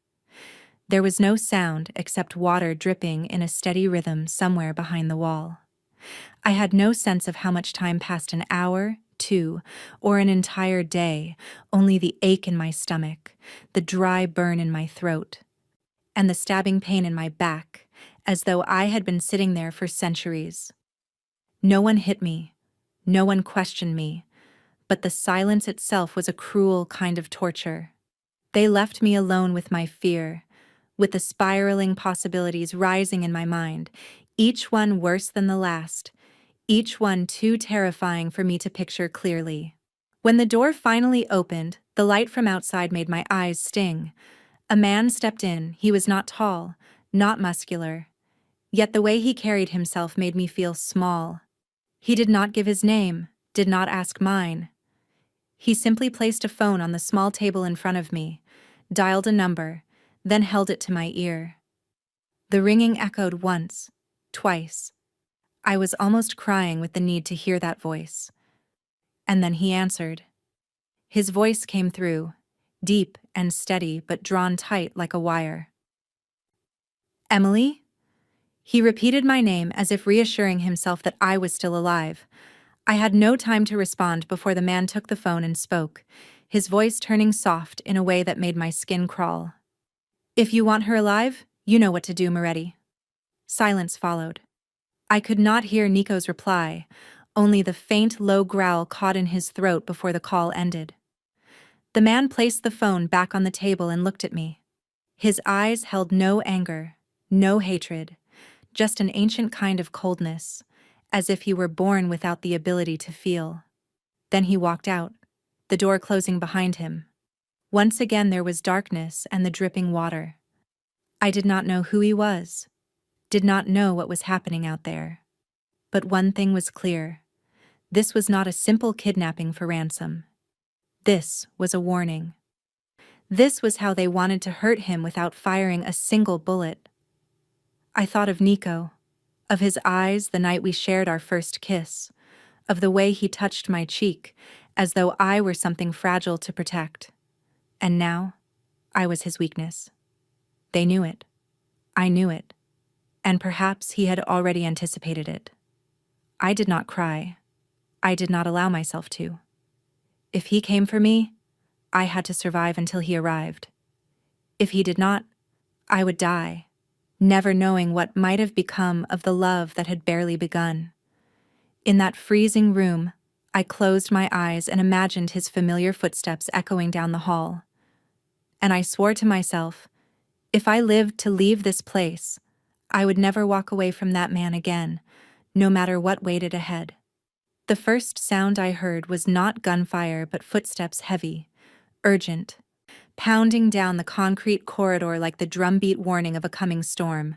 There was no sound except water dripping in a steady rhythm somewhere behind the wall. I had no sense of how much time passed, an hour, 2, or an entire day, only the ache in my stomach, the dry burn in my throat, and the stabbing pain in my back, as though I had been sitting there for centuries. No one hit me, no one questioned me, but the silence itself was a cruel kind of torture. They left me alone with my fear, with the spiraling possibilities rising in my mind, each one worse than the last, each one too terrifying for me to picture clearly. When the door finally opened, the light from outside made my eyes sting. A man stepped in. He was not tall, not muscular, yet the way he carried himself made me feel small. He did not give his name, did not ask mine. He simply placed a phone on the small table in front of me, dialed a number, then held it to my ear. The ringing echoed once, twice. I was almost crying with the need to hear that voice. And then he answered. His voice came through, deep and steady but drawn tight like a wire. Emily? He repeated my name as if reassuring himself that I was still alive. I had no time to respond before the man took the phone and spoke, his voice turning soft in a way that made my skin crawl. If you want her alive, you know what to do, Moretti. Silence followed. I could not hear Nico's reply, only the faint, low growl caught in his throat before the call ended. The man placed the phone back on the table and looked at me. His eyes held no anger, no hatred, just an ancient kind of coldness, as if he were born without the ability to feel. Then he walked out, the door closing behind him. Once again there was darkness and the dripping water. I did not know who he was, did not know what was happening out there. But one thing was clear. This was not a simple kidnapping for ransom. This was a warning. This was how they wanted to hurt him without firing a single bullet. I thought of Nico, of his eyes the night we shared our first kiss, of the way he touched my cheek, as though I were something fragile to protect. And now, I was his weakness. They knew it. I knew it. And perhaps he had already anticipated it. I did not cry. I did not allow myself to. If he came for me, I had to survive until he arrived. If he did not, I would die, never knowing what might have become of the love that had barely begun. In that freezing room, I closed my eyes and imagined his familiar footsteps echoing down the hall. And I swore to myself, if I lived to leave this place, I would never walk away from that man again, no matter what waited ahead. The first sound I heard was not gunfire but footsteps heavy, urgent, pounding down the concrete corridor like the drumbeat warning of a coming storm.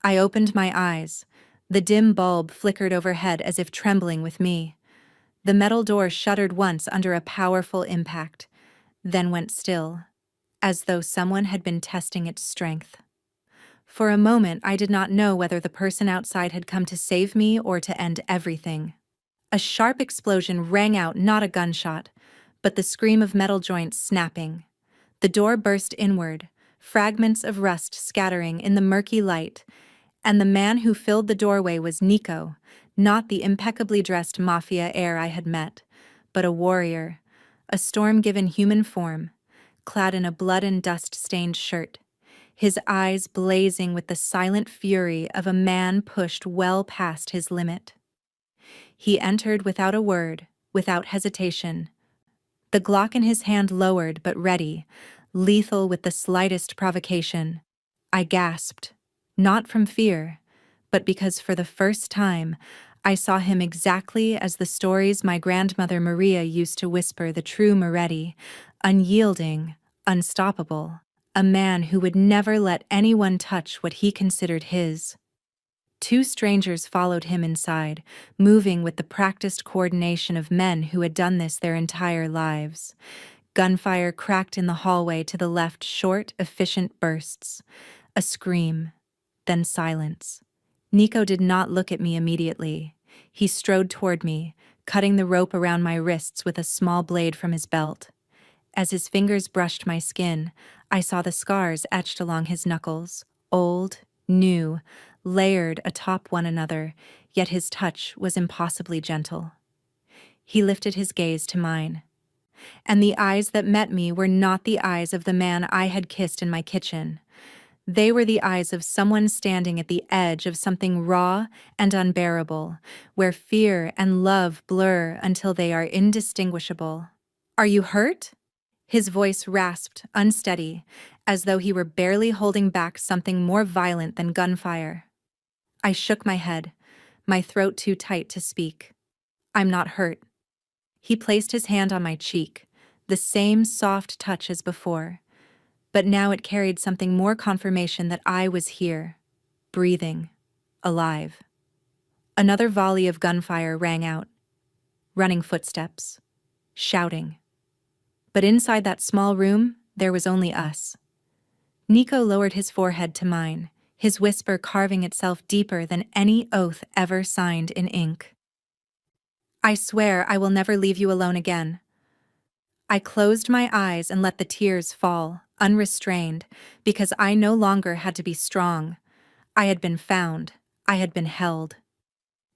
I opened my eyes. The dim bulb flickered overhead as if trembling with me. The metal door shuddered once under a powerful impact, then went still, as though someone had been testing its strength. For a moment, I did not know whether the person outside had come to save me or to end everything. A sharp explosion rang out, not a gunshot, but the scream of metal joints snapping. The door burst inward, fragments of rust scattering in the murky light, and the man who filled the doorway was Nico, not the impeccably dressed mafia heir I had met, but a warrior, a storm-given human form, clad in a blood and dust-stained shirt, his eyes blazing with the silent fury of a man pushed well past his limit. He entered without a word, without hesitation, the Glock in his hand lowered but ready, lethal with the slightest provocation. I gasped, not from fear, but because for the first time I saw him exactly as the stories my grandmother Maria used to whisper the true Moretti, unyielding, unstoppable, a man who would never let anyone touch what he considered his. Two strangers followed him inside, moving with the practiced coordination of men who had done this their entire lives. Gunfire cracked in the hallway to the left, short, efficient bursts. A scream, then silence. Nico did not look at me immediately. He strode toward me, cutting the rope around my wrists with a small blade from his belt. As his fingers brushed my skin, I saw the scars etched along his knuckles, old, new, layered atop one another, yet his touch was impossibly gentle. He lifted his gaze to mine, and the eyes that met me were not the eyes of the man I had kissed in my kitchen. They were the eyes of someone standing at the edge of something raw and unbearable, where fear and love blur until they are indistinguishable. "Are you hurt?" His voice rasped, unsteady, as though he were barely holding back something more violent than gunfire. I shook my head, my throat too tight to speak. "I'm not hurt." He placed his hand on my cheek, the same soft touch as before, but now it carried something more confirmation that I was here, breathing, alive. Another volley of gunfire rang out, running footsteps, shouting. But inside that small room, there was only us. Nico lowered his forehead to mine, his whisper carving itself deeper than any oath ever signed in ink. "I swear I will never leave you alone again." I closed my eyes and let the tears fall, unrestrained, because I no longer had to be strong. I had been found. I had been held.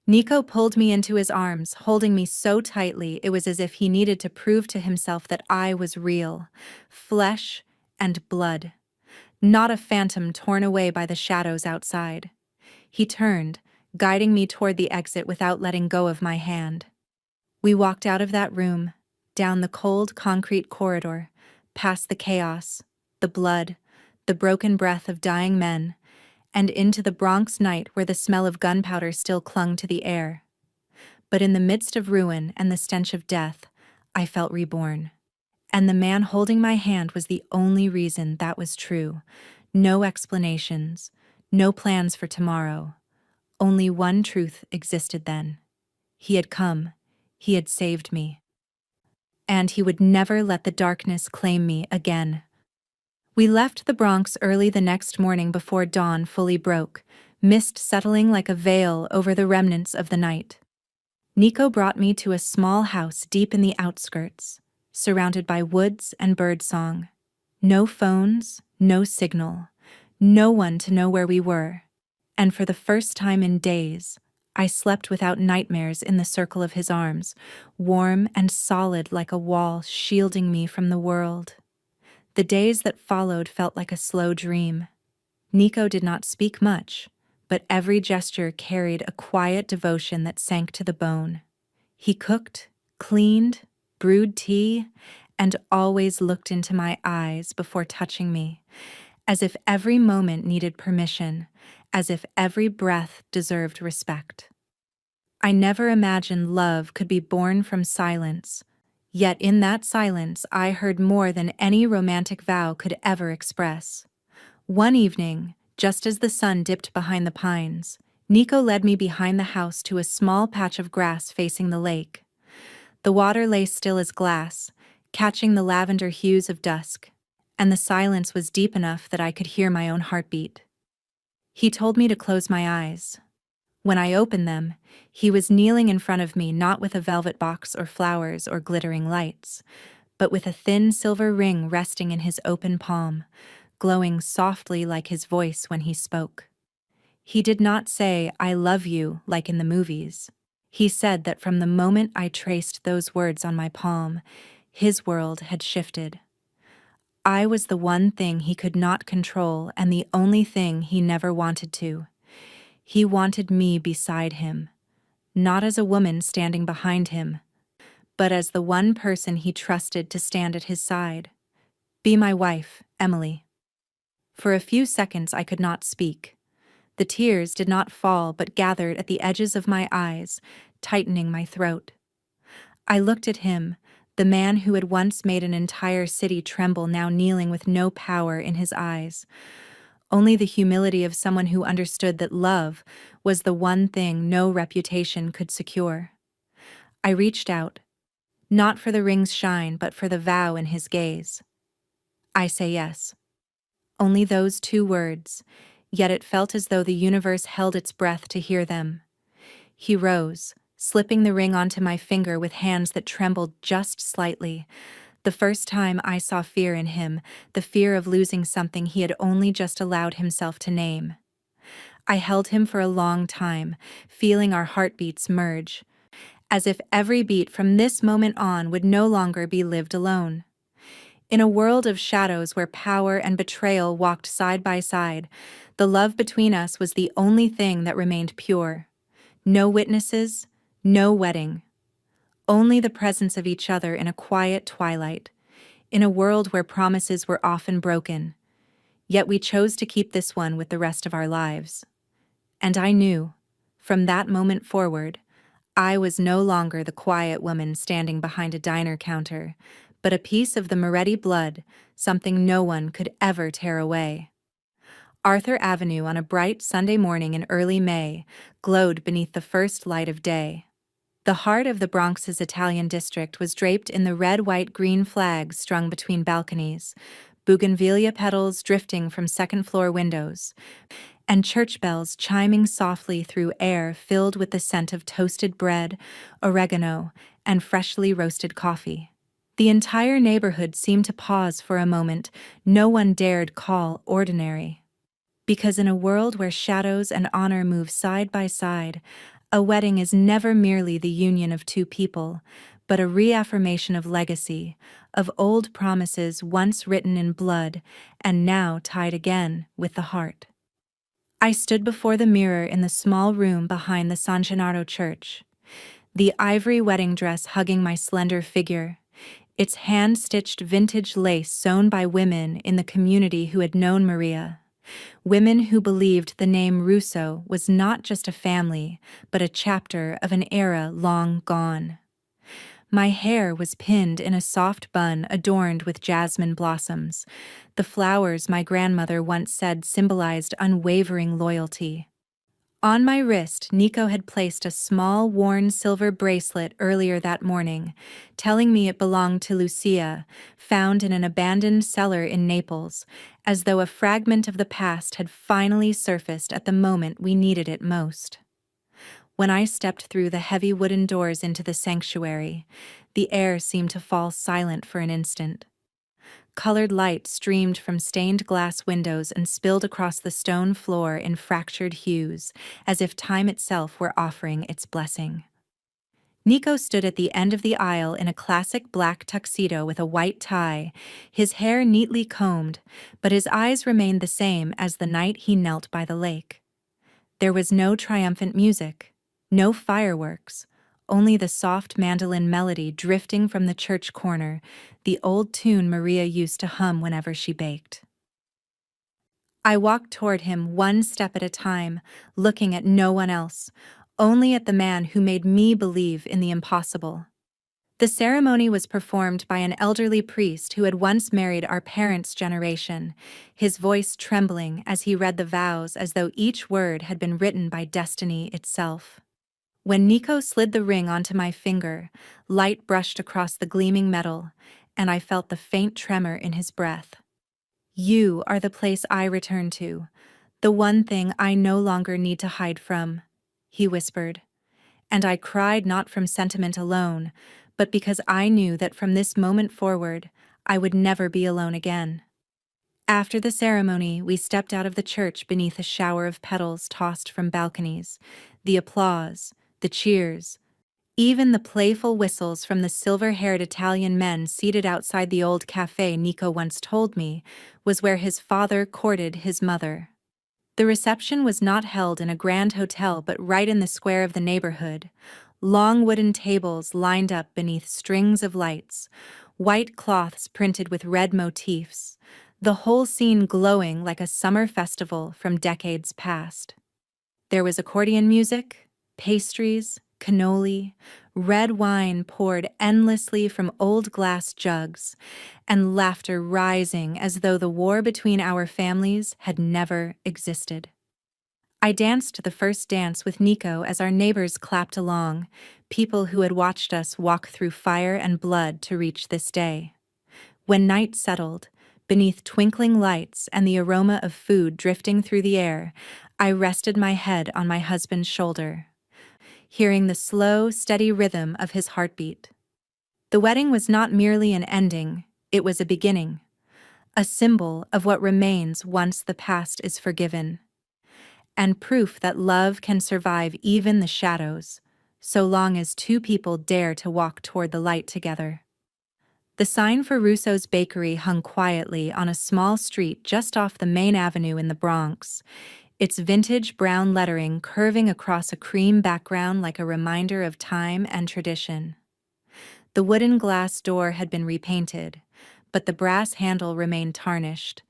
Nico pulled me into his arms, holding me so tightly it was as if he needed to prove to himself that I was real, flesh and blood, not a phantom torn away by the shadows outside. He turned, guiding me toward the exit without letting go of my hand. We walked out of that room, down the cold concrete corridor, past the chaos, the blood, the broken breath of dying men, and into the Bronx night where the smell of gunpowder still clung to the air. But in the midst of ruin and the stench of death, I felt reborn. And the man holding my hand was the only reason that was true. No explanations, no plans for tomorrow. Only one truth existed then. He had come. He had saved me. And he would never let the darkness claim me again. We left the Bronx early the next morning before dawn fully broke, mist settling like a veil over the remnants of the night. Nico brought me to a small house deep in the outskirts, surrounded by woods and birdsong. No phones, no signal, no one to know where we were. And for the first time in days, I slept without nightmares in the circle of his arms, warm and solid like a wall shielding me from the world. The days that followed felt like a slow dream. Nico did not speak much, but every gesture carried a quiet devotion that sank to the bone. He cooked, cleaned, brewed tea, and always looked into my eyes before touching me, as if every moment needed permission, as if every breath deserved respect. I never imagined love could be born from silence, Yet in that silence I heard more than any romantic vow could ever express. One evening, just as the sun dipped behind the pines, Nico led me behind the house to a small patch of grass facing the lake. The water lay still as glass, catching the lavender hues of dusk, and the silence was deep enough that I could hear my own heartbeat. He told me to close my eyes. When I opened them, he was kneeling in front of me, not with a velvet box or flowers or glittering lights, but with a thin silver ring resting in his open palm, glowing softly like his voice when he spoke. He did not say, "I love you," like in the movies. He said that from the moment I traced those words on my palm, his world had shifted. I was the one thing he could not control and the only thing he never wanted to. He wanted me beside him, not as a woman standing behind him, but as the one person he trusted to stand at his side. Be my wife, Emily. For a few seconds I could not speak. The tears did not fall but gathered at the edges of my eyes, tightening my throat. I looked at him, the man who had once made an entire city tremble, now kneeling with no power in his eyes. Only the humility of someone who understood that love was the one thing no reputation could secure. I reached out, not for the ring's shine but for the vow in his gaze. I say yes. Only those two words, yet it felt as though the universe held its breath to hear them. He rose, slipping the ring onto my finger with hands that trembled just slightly. The first time I saw fear in him, the fear of losing something he had only just allowed himself to name. I held him for a long time, feeling our heartbeats merge, as if every beat from this moment on would no longer be lived alone. In a world of shadows where power and betrayal walked side by side, the love between us was the only thing that remained pure. No witnesses, no wedding. Only the presence of each other in a quiet twilight, in a world where promises were often broken. Yet we chose to keep this one with the rest of our lives. And I knew, from that moment forward, I was no longer the quiet woman standing behind a diner counter, but a piece of the Moretti blood, something no one could ever tear away. Arthur Avenue on a bright Sunday morning in early May glowed beneath the first light of day. The heart of the Bronx's Italian district was draped in the red, white, green flags strung between balconies, bougainvillea petals drifting from second-floor windows, and church bells chiming softly through air filled with the scent of toasted bread, oregano, and freshly roasted coffee. The entire neighborhood seemed to pause for a moment no one dared call ordinary. Because in a world where shadows and honor move side by side, a wedding is never merely the union of two people, but a reaffirmation of legacy, of old promises once written in blood and now tied again with the heart. I stood before the mirror in the small room behind the San Gennaro church, the ivory wedding dress hugging my slender figure, its hand-stitched vintage lace sewn by women in the community who had known Maria. Women who believed the name Russo was not just a family, but a chapter of an era long gone. My hair was pinned in a soft bun adorned with jasmine blossoms, the flowers my grandmother once said symbolized unwavering loyalty. On my wrist, Nico had placed a small, worn silver bracelet earlier that morning, telling me it belonged to Lucia, found in an abandoned cellar in Naples, as though a fragment of the past had finally surfaced at the moment we needed it most. When I stepped through the heavy wooden doors into the sanctuary, the air seemed to fall silent for an instant. Colored light streamed from stained glass windows and spilled across the stone floor in fractured hues, as if time itself were offering its blessing. Nico stood at the end of the aisle in a classic black tuxedo with a white tie, his hair neatly combed, but his eyes remained the same as the night he knelt by the lake. There was no triumphant music, no fireworks, only the soft mandolin melody drifting from the church corner, the old tune Maria used to hum whenever she baked. I walked toward him one step at a time, looking at no one else, only at the man who made me believe in the impossible. The ceremony was performed by an elderly priest who had once married our parents' generation, his voice trembling as he read the vows as though each word had been written by destiny itself. When Nico slid the ring onto my finger, light brushed across the gleaming metal, and I felt the faint tremor in his breath. "You are the place I return to, the one thing I no longer need to hide from," he whispered. And I cried not from sentiment alone, but because I knew that from this moment forward, I would never be alone again. After the ceremony, we stepped out of the church beneath a shower of petals tossed from balconies. The applause, the cheers, even the playful whistles from the silver-haired Italian men seated outside the old cafe Nico once told me was where his father courted his mother. The reception was not held in a grand hotel but right in the square of the neighborhood. Long wooden tables lined up beneath strings of lights, white cloths printed with red motifs, the whole scene glowing like a summer festival from decades past. There was accordion music, pastries, cannoli, red wine poured endlessly from old glass jugs, and laughter rising as though the war between our families had never existed. I danced the first dance with Nico as our neighbors clapped along, people who had watched us walk through fire and blood to reach this day. When night settled, beneath twinkling lights and the aroma of food drifting through the air, I rested my head on my husband's shoulder, hearing the slow, steady rhythm of his heartbeat. The wedding was not merely an ending, it was a beginning, a symbol of what remains once the past is forgiven, and proof that love can survive even the shadows, so long as two people dare to walk toward the light together. The sign for Russo's Bakery hung quietly on a small street just off the main avenue in the Bronx, its vintage brown lettering curving across a cream background like a reminder of time and tradition. The wooden glass door had been repainted, but the brass handle remained tarnished,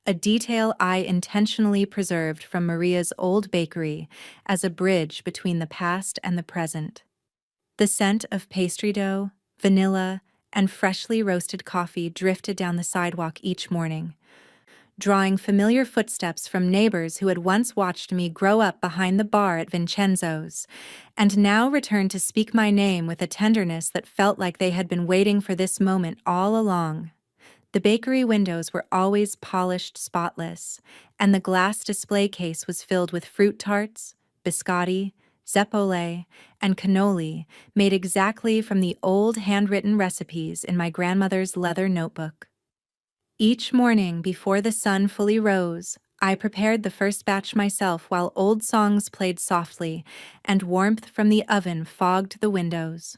a detail I intentionally preserved from Maria's old bakery as a bridge between the past and the present. The scent of pastry dough, vanilla, and freshly roasted coffee drifted down the sidewalk each morning, drawing familiar footsteps from neighbors who had once watched me grow up behind the bar at Vincenzo's, and now returned to speak my name with a tenderness that felt like they had been waiting for this moment all along. The bakery windows were always polished spotless, and the glass display case was filled with fruit tarts, biscotti, zeppole, and cannoli made exactly from the old handwritten recipes in my grandmother's leather notebook. Each morning before the sun fully rose, I prepared the first batch myself while old songs played softly and warmth from the oven fogged the windows.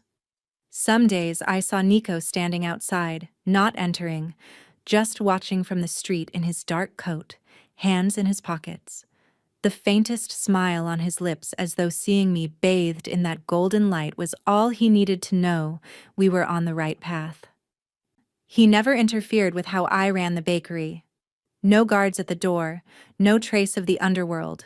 Some days I saw Nico standing outside, not entering, just watching from the street in his dark coat, hands in his pockets, the faintest smile on his lips as though seeing me bathed in that golden light was all he needed to know we were on the right path. He never interfered with how I ran the bakery. No guards at the door, no trace of the underworld.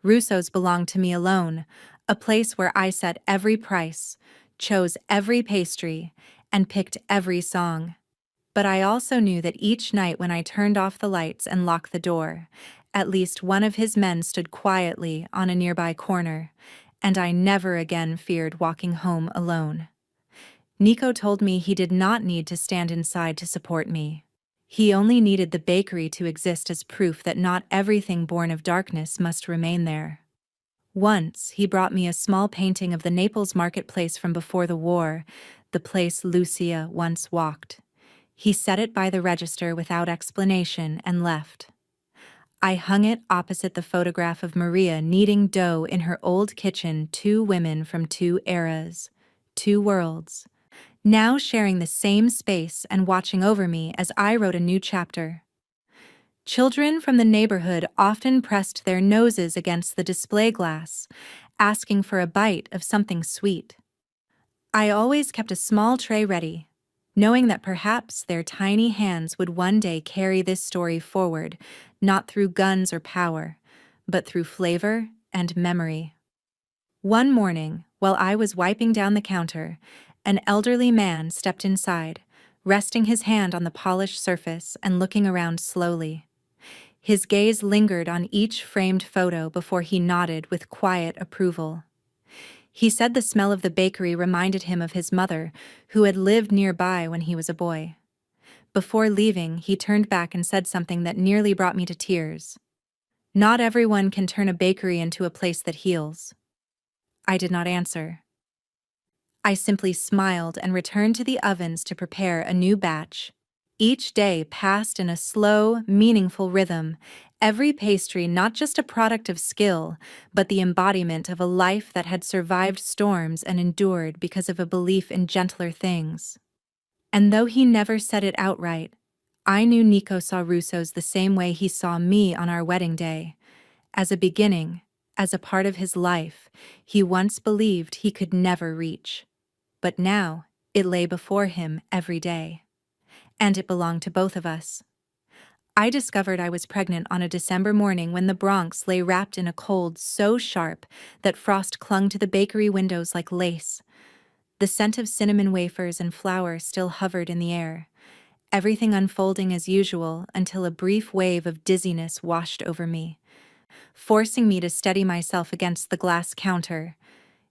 Russo's belonged to me alone, a place where I set every price, chose every pastry, and picked every song. But I also knew that each night when I turned off the lights and locked the door, at least one of his men stood quietly on a nearby corner, and I never again feared walking home alone. Nico told me he did not need to stand inside to support me. He only needed the bakery to exist as proof that not everything born of darkness must remain there. Once, he brought me a small painting of the Naples marketplace from before the war, the place Lucia once walked. He set it by the register without explanation and left. I hung it opposite the photograph of Maria kneading dough in her old kitchen, two women from two eras, two worlds, now sharing the same space and watching over me as I wrote a new chapter. Children from the neighborhood often pressed their noses against the display glass, asking for a bite of something sweet. I always kept a small tray ready, knowing that perhaps their tiny hands would one day carry this story forward, not through guns or power, but through flavor and memory. One morning, While I was wiping down the counter, an elderly man stepped inside, resting his hand on the polished surface and looking around slowly. His gaze lingered on each framed photo before he nodded with quiet approval. He said the smell of the bakery reminded him of his mother, who had lived nearby when he was a boy. Before leaving, he turned back and said something that nearly brought me to tears. "Not everyone can turn a bakery into a place that heals." I did not answer. I simply smiled and returned to the ovens to prepare a new batch. Each day passed in a slow, meaningful rhythm, every pastry not just a product of skill, but the embodiment of a life that had survived storms and endured because of a belief in gentler things. And though he never said it outright, I knew Nico saw Russo's the same way he saw me on our wedding day. As a beginning, as a part of his life, he once believed he could never reach. But now, it lay before him every day. And it belonged to both of us. I discovered I was pregnant on a December morning when the Bronx lay wrapped in a cold so sharp that frost clung to the bakery windows like lace. The scent of cinnamon wafers and flour still hovered in the air, everything unfolding as usual until a brief wave of dizziness washed over me, forcing me to steady myself against the glass counter.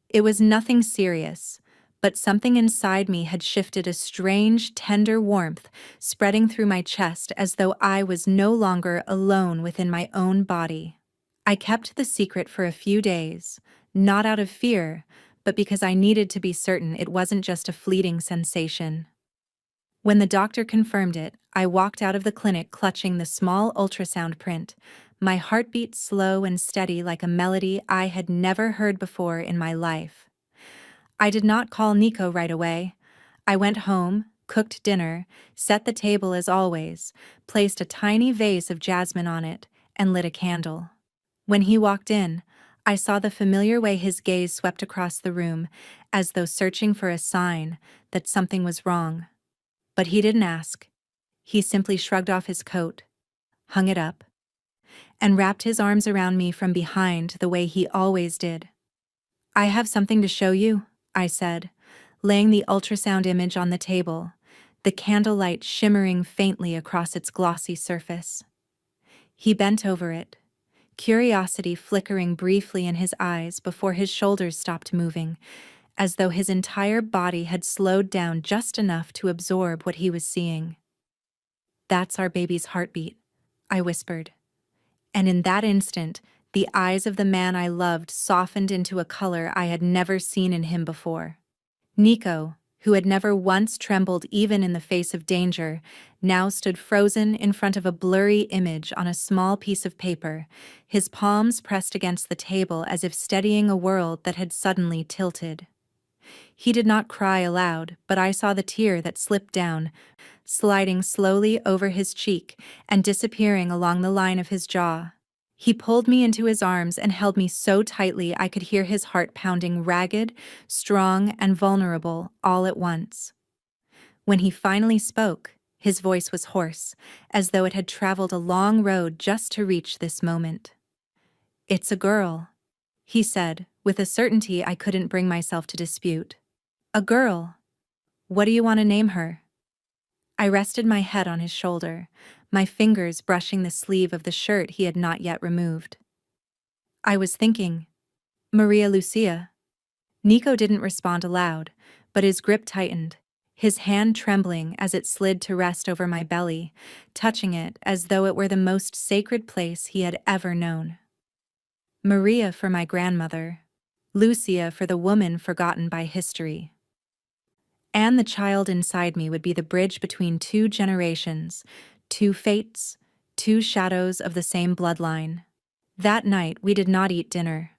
It was nothing serious, but something inside me had shifted, a strange, tender warmth spreading through my chest as though I was no longer alone within my own body. I kept the secret for a few days, not out of fear, but because I needed to be certain it wasn't just a fleeting sensation. When the doctor confirmed it, I walked out of the clinic clutching the small ultrasound print, my heartbeat slow and steady like a melody I had never heard before in my life. I did not call Nico right away. I went home, cooked dinner, set the table as always, placed a tiny vase of jasmine on it, and lit a candle. When he walked in, I saw the familiar way his gaze swept across the room, as though searching for a sign that something was wrong. But he didn't ask. He simply shrugged off his coat, hung it up, and wrapped his arms around me from behind the way he always did. "I have something to show you," I said, laying the ultrasound image on the table, the candlelight shimmering faintly across its glossy surface. He bent over it, curiosity flickering briefly in his eyes before his shoulders stopped moving, as though his entire body had slowed down just enough to absorb what he was seeing. "That's our baby's heartbeat," I whispered. And in that instant, the eyes of the man I loved softened into a color I had never seen in him before. Nico, who had never once trembled even in the face of danger, now stood frozen in front of a blurry image on a small piece of paper, his palms pressed against the table as if steadying a world that had suddenly tilted. He did not cry aloud, but I saw the tear that slipped down, sliding slowly over his cheek and disappearing along the line of his jaw. He pulled me into his arms and held me so tightly I could hear his heart pounding, ragged, strong, and vulnerable all at once. When he finally spoke, his voice was hoarse, as though it had traveled a long road just to reach this moment. "It's a girl," he said, with a certainty I couldn't bring myself to dispute. "A girl. What do you want to name her?" I rested my head on his shoulder, my fingers brushing the sleeve of the shirt he had not yet removed. "I was thinking, Maria Lucia." Nico didn't respond aloud, but his grip tightened, his hand trembling as it slid to rest over my belly, touching it as though it were the most sacred place he had ever known. "Maria for my grandmother, Lucia for the woman forgotten by history." And the child inside me would be the bridge between two generations, two fates, two shadows of the same bloodline. That night, we did not eat dinner.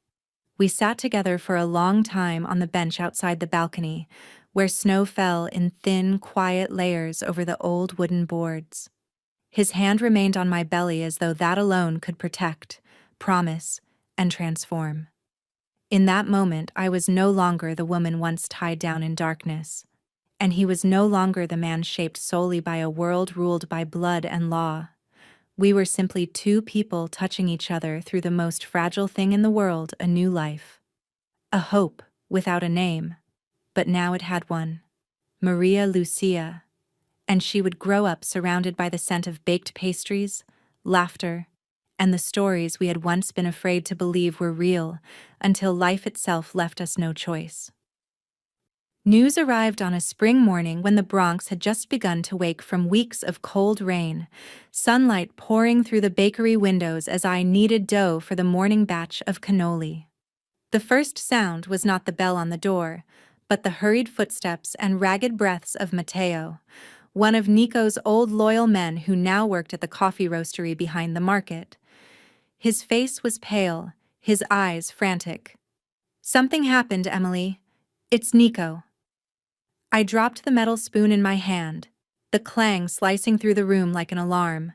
We sat together for a long time on the bench outside the balcony, where snow fell in thin, quiet layers over the old wooden boards. His hand remained on my belly as though that alone could protect, promise, and transform. In that moment, I was no longer the woman once tied down in darkness. And he was no longer the man shaped solely by a world ruled by blood and law. We were simply two people touching each other through the most fragile thing in the world, a new life. A hope, without a name, but now it had one. Maria Lucia. And she would grow up surrounded by the scent of baked pastries, laughter, and the stories we had once been afraid to believe were real until life itself left us no choice. News arrived on a spring morning when the Bronx had just begun to wake from weeks of cold rain, sunlight pouring through the bakery windows as I kneaded dough for the morning batch of cannoli. The first sound was not the bell on the door, but the hurried footsteps and ragged breaths of Mateo, one of Nico's old loyal men who now worked at the coffee roastery behind the market. His face was pale, his eyes frantic. "Something happened, Emily. It's Nico." I dropped the metal spoon in my hand, the clang slicing through the room like an alarm.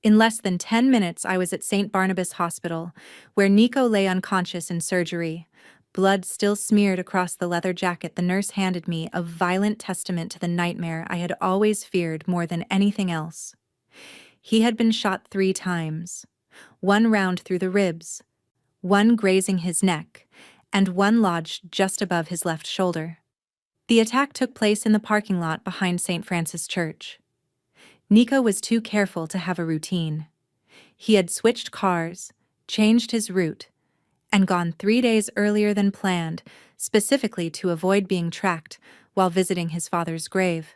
In less than 10 minutes I was at St. Barnabas Hospital, where Nico lay unconscious in surgery. Blood still smeared across the leather jacket the nurse handed me, a violent testament to the nightmare I had always feared more than anything else. He had been shot 3 times. One round through the ribs, one grazing his neck, and one lodged just above his left shoulder. The attack took place in the parking lot behind St. Francis Church. Nico was too careful to have a routine. He had switched cars, changed his route, and gone 3 days earlier than planned, specifically to avoid being tracked while visiting his father's grave.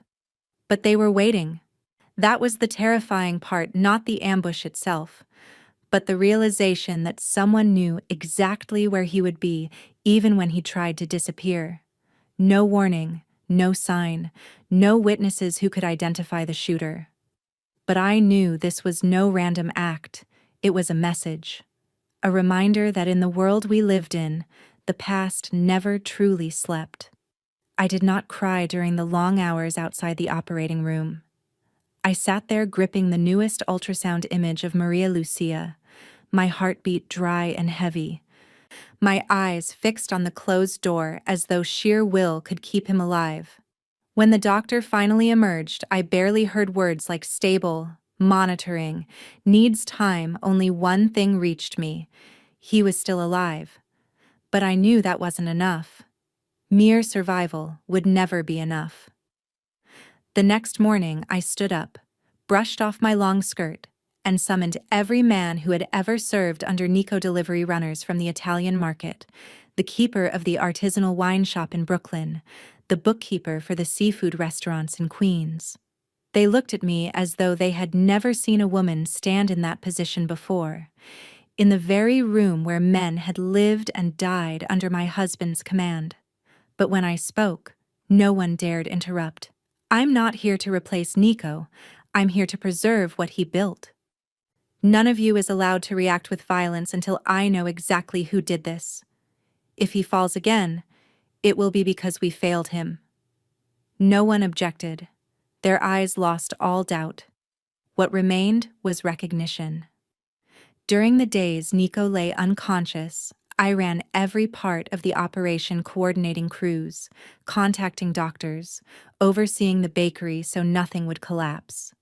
But they were waiting. That was the terrifying part, not the ambush itself, but the realization that someone knew exactly where he would be even when he tried to disappear. No warning, no sign, no witnesses who could identify the shooter. But I knew this was no random act. It was a message. A reminder that in the world we lived in, the past never truly slept. I did not cry during the long hours outside the operating room. I sat there gripping the newest ultrasound image of Maria Lucia, my heartbeat dry and heavy, my eyes fixed on the closed door as though sheer will could keep him alive. When the doctor finally emerged, I barely heard words like stable, monitoring, needs time. Only one thing reached me. He was still alive. But I knew that wasn't enough. Mere survival would never be enough. The next morning, I stood up, brushed off my long skirt, and summoned every man who had ever served under Nico delivery runners from the Italian market, the keeper of the artisanal wine shop in Brooklyn, the bookkeeper for the seafood restaurants in Queens. They looked at me as though they had never seen a woman stand in that position before, in the very room where men had lived and died under my husband's command. But when I spoke, no one dared interrupt. "I'm not here to replace Nico. I'm here to preserve what he built. None of you is allowed to react with violence until I know exactly who did this. If he falls again, it will be because we failed him." No one objected. Their eyes lost all doubt. What remained was recognition. During the days Nico lay unconscious, I ran every part of the operation, coordinating crews, contacting doctors, overseeing the bakery so nothing would collapse.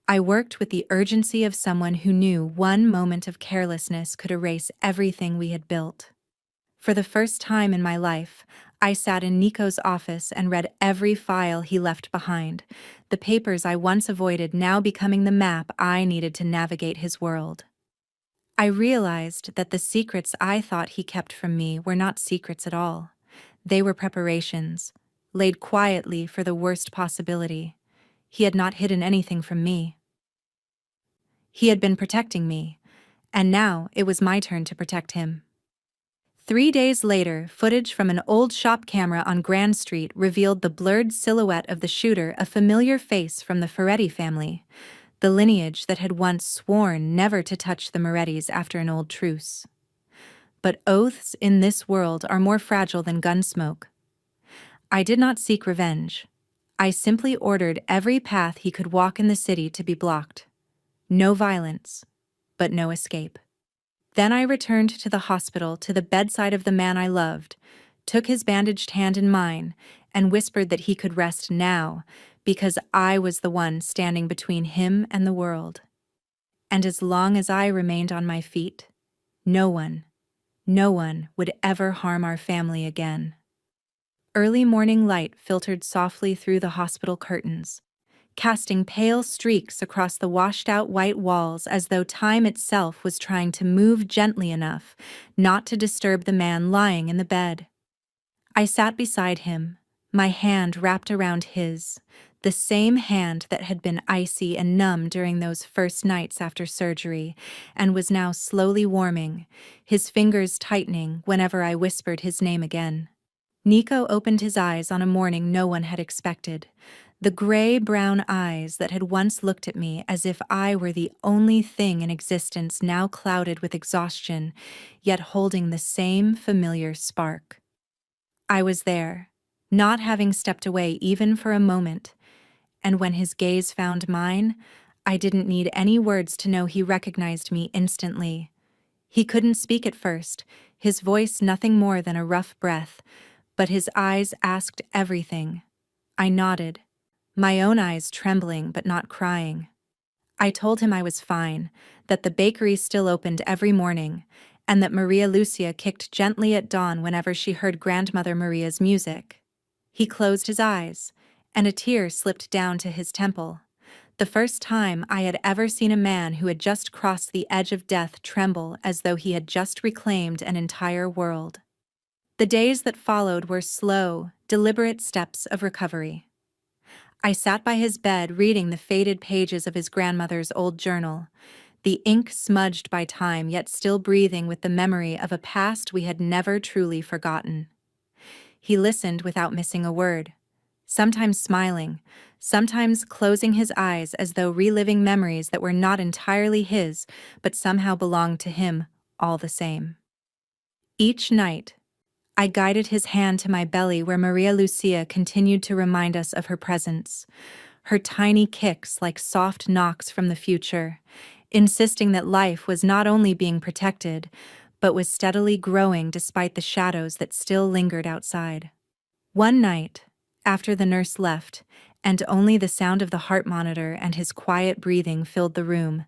I worked with the urgency of someone who knew one moment of carelessness could erase everything we had built. For the first time in my life, I sat in Nico's office and read every file he left behind, the papers I once avoided now becoming the map I needed to navigate his world. I realized that the secrets I thought he kept from me were not secrets at all. They were preparations, laid quietly for the worst possibility. He had not hidden anything from me. He had been protecting me, and now it was my turn to protect him. 3 days later, footage from an old shop camera on Grand Street revealed the blurred silhouette of the shooter, a familiar face from the Ferretti family, the lineage that had once sworn never to touch the Morettis after an old truce. But oaths in this world are more fragile than gun smoke. I did not seek revenge. I simply ordered every path he could walk in the city to be blocked. No violence, but no escape. Then I returned to the hospital, to the bedside of the man I loved, took his bandaged hand in mine, and whispered that he could rest now, because I was the one standing between him and the world. And as long as I remained on my feet, no one, no one would ever harm our family again. Early morning light filtered softly through the hospital curtains, casting pale streaks across the washed-out white walls as though time itself was trying to move gently enough not to disturb the man lying in the bed. I sat beside him, my hand wrapped around his, the same hand that had been icy and numb during those first nights after surgery, and was now slowly warming, his fingers tightening whenever I whispered his name again. Nico opened his eyes on a morning no one had expected, the gray-brown eyes that had once looked at me as if I were the only thing in existence now clouded with exhaustion, yet holding the same familiar spark. I was there, not having stepped away even for a moment, and when his gaze found mine, I didn't need any words to know he recognized me instantly. He couldn't speak at first, his voice nothing more than a rough breath, but his eyes asked everything. I nodded, my own eyes trembling but not crying. I told him I was fine, that the bakery still opened every morning, and that Maria Lucia kicked gently at dawn whenever she heard Grandmother Maria's music. He closed his eyes, and a tear slipped down to his temple. The first time I had ever seen a man who had just crossed the edge of death tremble as though he had just reclaimed an entire world. The days that followed were slow, deliberate steps of recovery. I sat by his bed reading the faded pages of his grandmother's old journal, the ink smudged by time yet still breathing with the memory of a past we had never truly forgotten. He listened without missing a word, sometimes smiling, sometimes closing his eyes as though reliving memories that were not entirely his but somehow belonged to him all the same. Each night, I guided his hand to my belly where Maria Lucia continued to remind us of her presence, her tiny kicks like soft knocks from the future, insisting that life was not only being protected, but was steadily growing despite the shadows that still lingered outside. One night, after the nurse left, and only the sound of the heart monitor and his quiet breathing filled the room,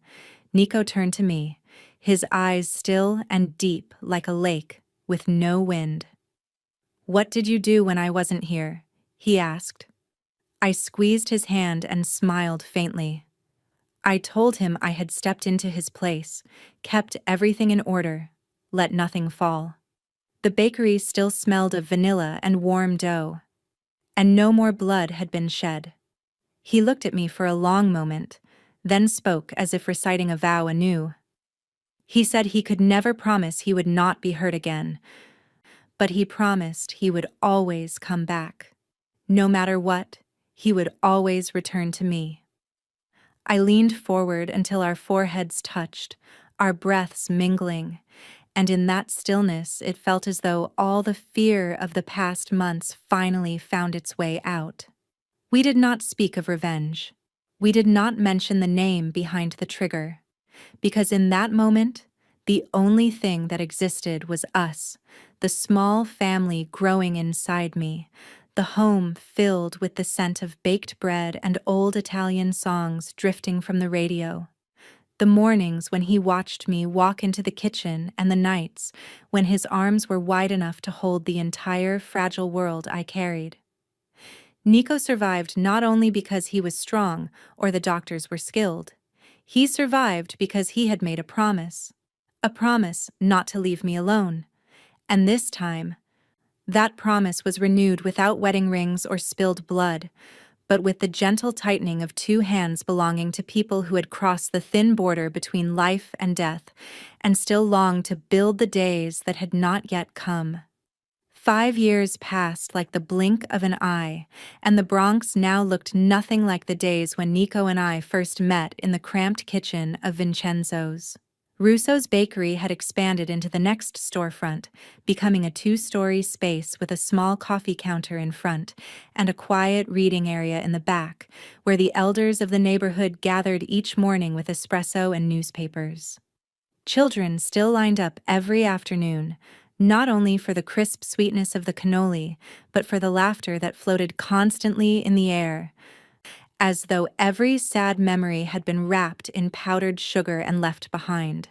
Nico turned to me, his eyes still and deep like a lake with no wind. "What did you do when I wasn't here?" he asked. I squeezed his hand and smiled faintly. I told him I had stepped into his place, kept everything in order, let nothing fall. The bakery still smelled of vanilla and warm dough, and no more blood had been shed. He looked at me for a long moment, then spoke as if reciting a vow anew. He said he could never promise he would not be hurt again, but he promised he would always come back. No matter what, he would always return to me. I leaned forward until our foreheads touched, our breaths mingling, and in that stillness it felt as though all the fear of the past months finally found its way out. We did not speak of revenge. We did not mention the name behind the trigger, because in that moment, the only thing that existed was us, the small family growing inside me, the home filled with the scent of baked bread and old Italian songs drifting from the radio. The mornings when he watched me walk into the kitchen and the nights when his arms were wide enough to hold the entire fragile world I carried. Nico survived not only because he was strong or the doctors were skilled. He survived because he had made a promise not to leave me alone. And this time, that promise was renewed without wedding rings or spilled blood, but with the gentle tightening of two hands belonging to people who had crossed the thin border between life and death, and still longed to build the days that had not yet come. 5 years passed like the blink of an eye, and the Bronx now looked nothing like the days when Nico and I first met in the cramped kitchen of Vincenzo's. Russo's bakery had expanded into the next storefront, becoming a 2-story space with a small coffee counter in front and a quiet reading area in the back, where the elders of the neighborhood gathered each morning with espresso and newspapers. Children still lined up every afternoon, not only for the crisp sweetness of the cannoli, but for the laughter that floated constantly in the air, as though every sad memory had been wrapped in powdered sugar and left behind.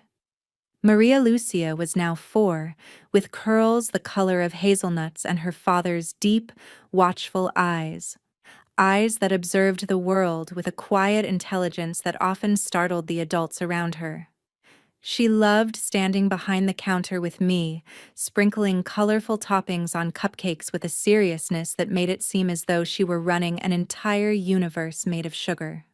Maria Lucia was now 4, with curls the color of hazelnuts and her father's deep, watchful eyes. Eyes that observed the world with a quiet intelligence that often startled the adults around her. She loved standing behind the counter with me, sprinkling colorful toppings on cupcakes with a seriousness that made it seem as though she were running an entire universe made of sugar.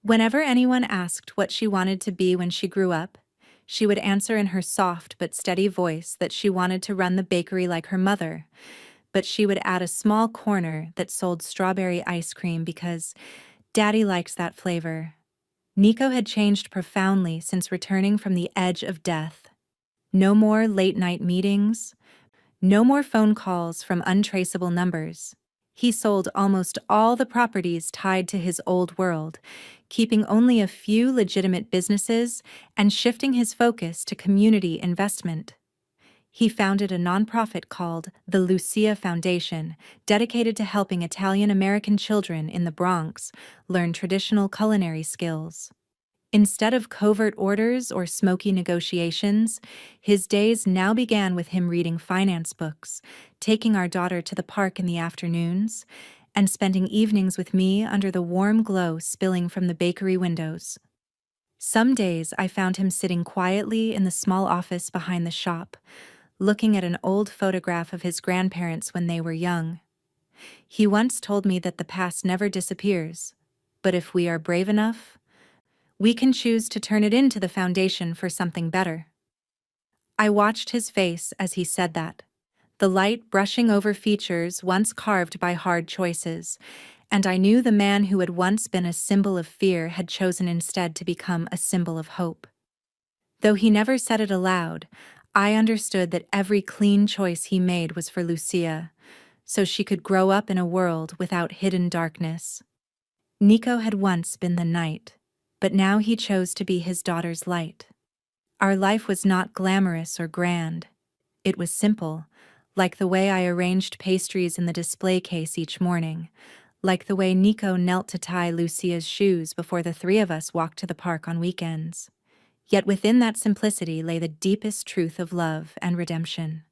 Whenever anyone asked what she wanted to be when she grew up, she would answer in her soft but steady voice that she wanted to run the bakery like her mother, but she would add a small corner that sold strawberry ice cream because Daddy likes that flavor. Nico had changed profoundly since returning from the edge of death. No more late-night meetings, no more phone calls from untraceable numbers. He sold almost all the properties tied to his old world, keeping only a few legitimate businesses and shifting his focus to community investment. He founded a nonprofit called the Lucia Foundation, dedicated to helping Italian-American children in the Bronx learn traditional culinary skills. Instead of covert orders or smoky negotiations, his days now began with him reading finance books, taking our daughter to the park in the afternoons, and spending evenings with me under the warm glow spilling from the bakery windows. Some days I found him sitting quietly in the small office behind the shop, looking at an old photograph of his grandparents when they were young. He once told me that the past never disappears, but if we are brave enough, we can choose to turn it into the foundation for something better. I watched his face as he said that, the light brushing over features once carved by hard choices, and I knew the man who had once been a symbol of fear had chosen instead to become a symbol of hope. Though he never said it aloud, I understood that every clean choice he made was for Lucia, so she could grow up in a world without hidden darkness. Nico had once been the night, but now he chose to be his daughter's light. Our life was not glamorous or grand. It was simple, like the way I arranged pastries in the display case each morning, like the way Nico knelt to tie Lucia's shoes before the three of us walked to the park on weekends. Yet within that simplicity lay the deepest truth of love and redemption.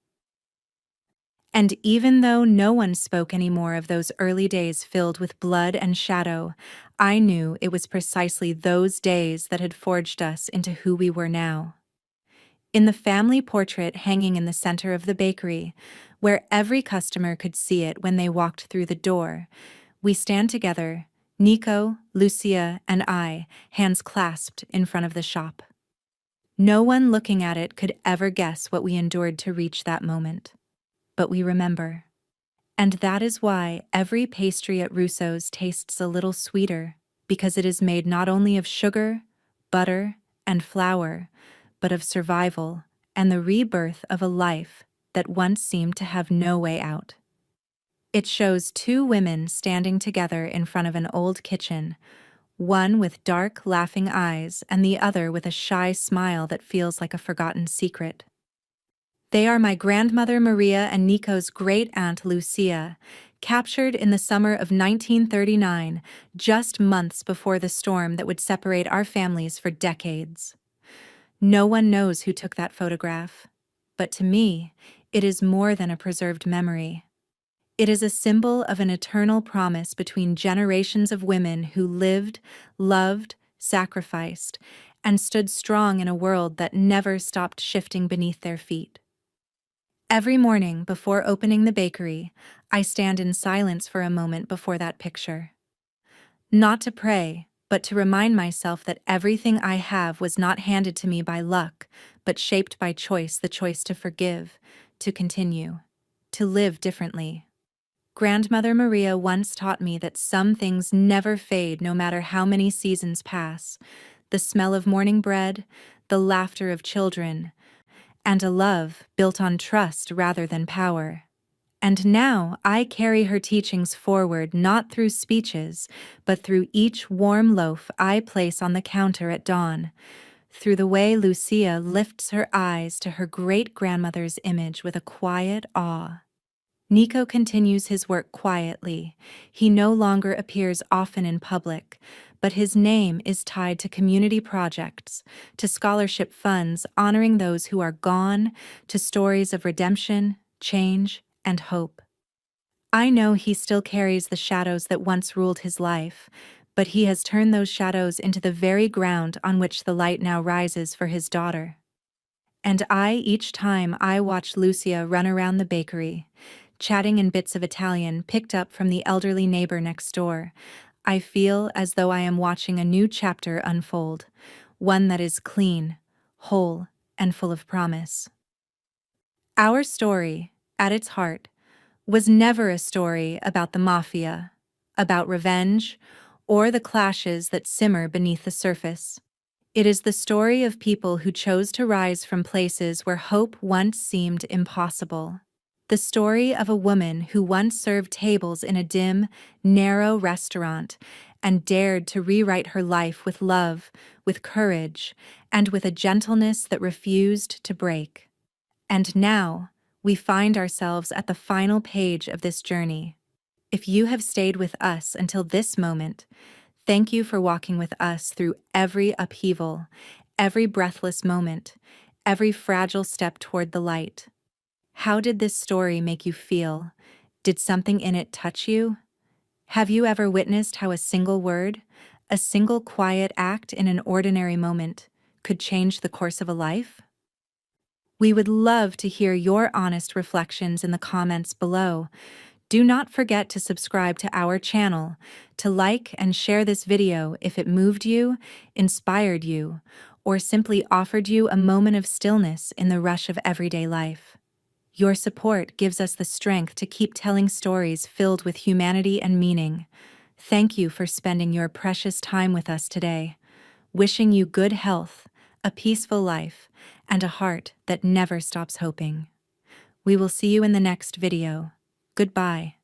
And even though no one spoke anymore of those early days filled with blood and shadow, I knew it was precisely those days that had forged us into who we were now. In the family portrait hanging in the center of the bakery, where every customer could see it when they walked through the door, we stand together, Nico, Lucia, and I, hands clasped in front of the shop. No one looking at it could ever guess what we endured to reach that moment. But we remember. And that is why every pastry at Russo's tastes a little sweeter, because it is made not only of sugar, butter, and flour, but of survival and the rebirth of a life that once seemed to have no way out. It shows two women standing together in front of an old kitchen, one with dark, laughing eyes and the other with a shy smile that feels like a forgotten secret. They are my grandmother Maria and Nico's great-aunt Lucia, captured in the summer of 1939, just months before the storm that would separate our families for decades. No one knows who took that photograph, but to me, it is more than a preserved memory. It is a symbol of an eternal promise between generations of women who lived, loved, sacrificed, and stood strong in a world that never stopped shifting beneath their feet. Every morning before opening the bakery, I stand in silence for a moment before that picture. Not to pray, but to remind myself that everything I have was not handed to me by luck, but shaped by choice, the choice to forgive, to continue, to live differently. Grandmother Maria once taught me that some things never fade no matter how many seasons pass. The smell of morning bread, the laughter of children, and a love built on trust rather than power. And now I carry her teachings forward not through speeches, but through each warm loaf I place on the counter at dawn, through the way Lucia lifts her eyes to her great-grandmother's image with a quiet awe. Nico continues his work quietly. He no longer appears often in public, but his name is tied to community projects, to scholarship funds honoring those who are gone, to stories of redemption, change, and hope. I know he still carries the shadows that once ruled his life, but he has turned those shadows into the very ground on which the light now rises for his daughter. And each time I watch Lucia run around the bakery, chatting in bits of Italian picked up from the elderly neighbor next door, I feel as though I am watching a new chapter unfold, one that is clean, whole, and full of promise. Our story, at its heart, was never a story about the mafia, about revenge, or the clashes that simmer beneath the surface. It is the story of people who chose to rise from places where hope once seemed impossible. The story of a woman who once served tables in a dim, narrow restaurant and dared to rewrite her life with love, with courage, and with a gentleness that refused to break. And now, we find ourselves at the final page of this journey. If you have stayed with us until this moment, thank you for walking with us through every upheaval, every breathless moment, every fragile step toward the light. How did this story make you feel? Did something in it touch you? Have you ever witnessed how a single word, a single quiet act in an ordinary moment, could change the course of a life? We would love to hear your honest reflections in the comments below. Do not forget to subscribe to our channel, to like and share this video if it moved you, inspired you, or simply offered you a moment of stillness in the rush of everyday life. Your support gives us the strength to keep telling stories filled with humanity and meaning. Thank you for spending your precious time with us today. Wishing you good health, a peaceful life, and a heart that never stops hoping. We will see you in the next video. Goodbye.